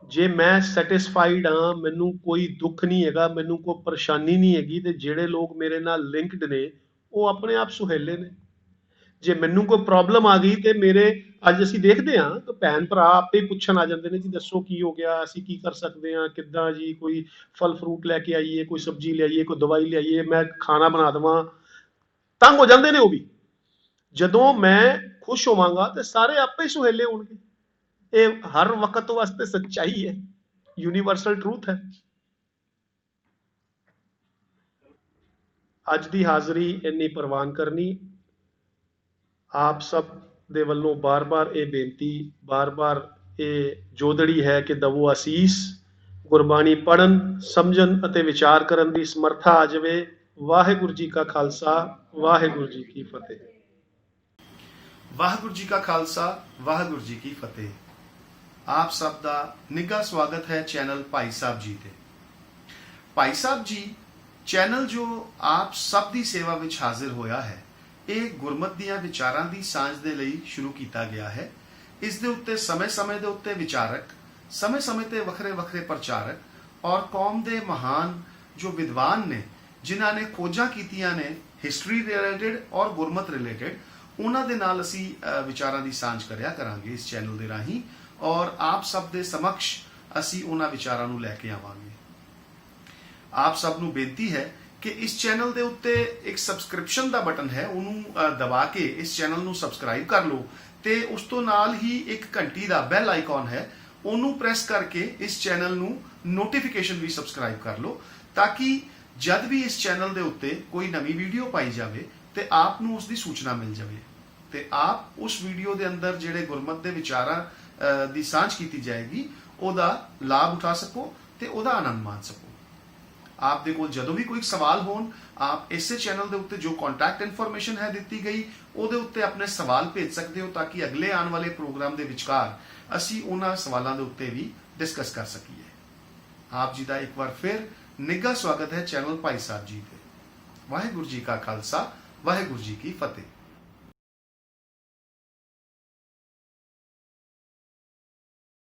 ਜੇ ਮੈਂ ਸੈਟੀਸਫਾਈਡ ਹਾਂ, ਮੈਨੂੰ ਕੋਈ ਦੁੱਖ ਨਹੀਂ ਹੈਗਾ, ਮੈਨੂੰ ਕੋਈ ਪਰੇਸ਼ਾਨੀ ਨਹੀਂ ਹੈਗੀ, ਤੇ ਜਿਹੜੇ ਲੋਕ ਮੇਰੇ ਨਾਲ ਲਿੰਕਡ ਨੇ ਉਹ ਆਪਣੇ ਆਪ ਸੁਹੇਲੇ ਨੇ। ਜੇ ਮੈਨੂੰ ਕੋਈ ਪ੍ਰੋਬਲਮ ਆ ਗਈ ਤੇ ਮੇਰੇ, ਅੱਜ ਅਸੀਂ ਦੇਖਦੇ ਹਾਂ ਕਿ ਭੈਣ ਭਰਾ ਆਪੇ ਹੀ ਪੁੱਛਣ ਆ ਜਾਂਦੇ ਨੇ ਜੀ ਦੱਸੋ ਕੀ ਹੋ ਗਿਆ, ਅਸੀਂ ਕੀ ਕਰ ਸਕਦੇ ਹਾਂ, ਕਿੱਦਾਂ ਜੀ, ਕੋਈ ਫਲ ਫਰੂਟ ਲੈ ਕੇ ਆਈਏ, ਕੋਈ ਸਬਜ਼ੀ ਲਿਆਈਏ, ਕੋਈ ਦਵਾਈ ਲਿਆਈਏ, ਮੈਂ ਖਾਣਾ ਬਣਾ ਦੇਵਾਂ, ਤੰਗ ਹੋ ਜਾਂਦੇ ਨੇ ਉਹ ਵੀ। ਜਦੋਂ ਮੈਂ ਖੁਸ਼ ਹੋਵਾਂਗਾ ਤੇ ਸਾਰੇ ਆਪੇ ਹੀ ਸੁਹੇਲੇ ਹੋਣਗੇ। ਇਹ ਹਰ ਵਕਤ ਵਾਸਤੇ ਸੱਚਾਈ ਹੈ, ਯੂਨੀਵਰਸਲ ਟਰੂਥ ਹੈ। ਅੱਜ ਦੀ ਹਾਜ਼ਰੀ ਇੰਨੀ ਪ੍ਰਵਾਨ ਕਰਨੀ, ਆਪ ਸਭ ਦੇ ਵੱਲੋਂ ਬਾਰ-ਬਾਰ ਇਹ ਬੇਨਤੀ, ਬਾਰ-ਬਾਰ ਇਹ ਜੋਦੜੀ ਹੈ ਕਿ ਦਵੋ ਅਸੀਸ, ਗੁਰਬਾਣੀ ਪੜ੍ਹਨ, ਸਮਝਣ ਅਤੇ ਵਿਚਾਰ ਕਰਨ ਦੀ ਸਮਰੱਥਾ ਆ ਜਾਵੇ। ਵਾਹਿਗੁਰੂ ਜੀ ਕਾ ਖਾਲਸਾ, ਵਾਹਿਗੁਰੂ ਜੀ ਕੀ ਫਤਿਹ। ਵਾਹਿਗੁਰੂ ਜੀ ਕਾ ਖਾਲਸਾ, ਵਾਹਿਗੁਰੂ ਜੀ ਕੀ ਫਤਿਹ। ਆਪ ਸਭ ਦਾ ਨਿੱਘਾ ਸਵਾਗਤ ਹੈ ਚੈਨਲ ਭਾਈ ਸਾਹਿਬ ਜੀ ਤੇ। ਭਾਈ ਸਾਹਿਬ ਜੀ ਚੈਨਲ ਜੋ ਆਪ ਸਭ ਦੀ ਸੇਵਾ ਵਿੱਚ ਹਾਜ਼ਰ ਹੋਇਆ ਹੈ, ਇਹ ਗੁਰਮਤਿ ਦੀਆਂ ਵਿਚਾਰਾਂ ਦੀ ਸਾਂਝ ਦੇ ਲਈ ਸ਼ੁਰੂ ਕੀਤਾ ਗਿਆ ਹੈ। ਇਸ ਦੇ ਉੱਤੇ ਸਮੇਂ-ਸਮੇਂ ਦੇ ਉੱਤੇ ਵਿਚਾਰਕ, ਸਮੇਂ-ਸਮੇਂ ਤੇ ਵੱਖਰੇ-ਵੱਖਰੇ ਪ੍ਰਚਾਰਕ ਔਰ ਕੌਮ ਦੇ ਮਹਾਨ ਜੋ ਵਿਦਵਾਨ ਨੇ, ਜਿਨ੍ਹਾਂ ਨੇ ਖੋਜਾਂ ਕੀਤੀਆਂ ਨੇ ਹਿਸਟਰੀ ਰਿਲੇਟਡ ਔਰ ਗੁਰਮਤਿ ਰਿਲੇਟਡ, ਉਹਨਾਂ ਦੇ ਨਾਲ ਅਸੀਂ ਵਿਚਾਰਾਂ ਦੀ ਸਾਂਝ ਕਰਿਆ ਕਰਾਂਗੇ ਇਸ ਚੈਨਲ ਦੇ ਰਾਹੀਂ, ਔਰ ਆਪ ਸਭ ਦੇ ਸਮਕਸ਼ ਅਸੀਂ ਉਹਨਾਂ ਵਿਚਾਰਾਂ ਨੂੰ ਲੈ ਕੇ ਆਵਾਂਗੇ। ਆਪ ਸਭ ਨੂੰ ਬੇਨਤੀ ਹੈ ਕਿ ਇਸ ਚੈਨਲ ਦੇ ਉੱਤੇ ਇੱਕ ਸਬਸਕ੍ਰਿਪਸ਼ਨ ਦਾ ਬਟਨ ਹੈ, ਉਹਨੂੰ ਦਬਾ ਕੇ ਇਸ ਚੈਨਲ ਨੂੰ ਸਬਸਕ੍ਰਾਈਬ ਕਰ ਲਓ, ਤੇ ਉਸ ਤੋਂ ਨਾਲ ਹੀ ਇੱਕ ਘੰਟੀ ਦਾ ਬੈਲ ਆਈਕਨ ਹੈ, ਉਹਨੂੰ ਪ੍ਰੈਸ ਕਰਕੇ ਇਸ ਚੈਨਲ ਨੂੰ ਨੋਟੀਫਿਕੇਸ਼ਨ ਵੀ ਸਬਸਕ੍ਰਾਈਬ ਕਰ ਲਓ, ਤਾਂ ਕਿ ਜਦ ਵੀ ਇਸ ਚੈਨਲ ਦੇ ਉੱਤੇ ਕੋਈ ਨਵੀਂ ਵੀਡੀਓ ਪਾਈ ਜਾਵੇ ਤੇ ਆਪ ਨੂੰ ਉਸ ਦੀ ਸੂਚਨਾ ਮਿਲ ਜਾਵੇ, ਤੇ ਆਪ ਉਸ ਵੀਡੀਓ ਦੇ ਅੰਦਰ ਜਿਹੜੇ ਗੁਰਮਤਿ ਦੇ ਵਿਚਾਰਾਂ ਦੀ ਸਾਂਝ ਕੀਤੀ ਜਾਏਗੀ ਉਹਦਾ ਲਾਭ ਉਠਾ ਸਕੋ ਤੇ ਉਹਦਾ ਆਨੰਦ ਮਾਣ ਸਕੋ। ਆਪ ਦੇ ਕੋਲ ਜਦੋਂ ਵੀ ਕੋਈ ਸਵਾਲ ਹੋਣ, ਆਪ ਇਸੇ ਚੈਨਲ ਦੇ ਉੱਤੇ ਜੋ ਕੰਟੈਕਟ ਇਨਫੋਰਮੇਸ਼ਨ ਹੈ ਦਿੱਤੀ ਗਈ, ਉਹਦੇ ਉੱਤੇ ਆਪਣੇ ਸਵਾਲ ਭੇਜ ਸਕਦੇ ਹੋ, ਤਾਂ ਕਿ ਅਗਲੇ ਆਉਣ ਵਾਲੇ ਪ੍ਰੋਗਰਾਮ ਦੇ ਵਿਚਕਾਰ ਅਸੀਂ ਉਹਨਾਂ ਸਵਾਲਾਂ ਦੇ ਉੱਤੇ ਵੀ ਡਿਸਕਸ ਕਰ ਸਕੀਏ। ਆਪ ਜੀ ਦਾ ਇੱਕ ਵਾਰ ਫਿਰ ਨਿੱਘਾ ਸਵਾਗਤ ਹੈ ਚੈਨਲ ਭਾਈ ਸਾਹਿਬ ਜੀ ਤੇ। ਵਾਹਿਗੁਰੂ ਜੀ ਕਾ ਖਾਲਸਾ, ਵਾਹਿਗੁਰੂ ਜੀ ਕੀ ਫਤਿਹ।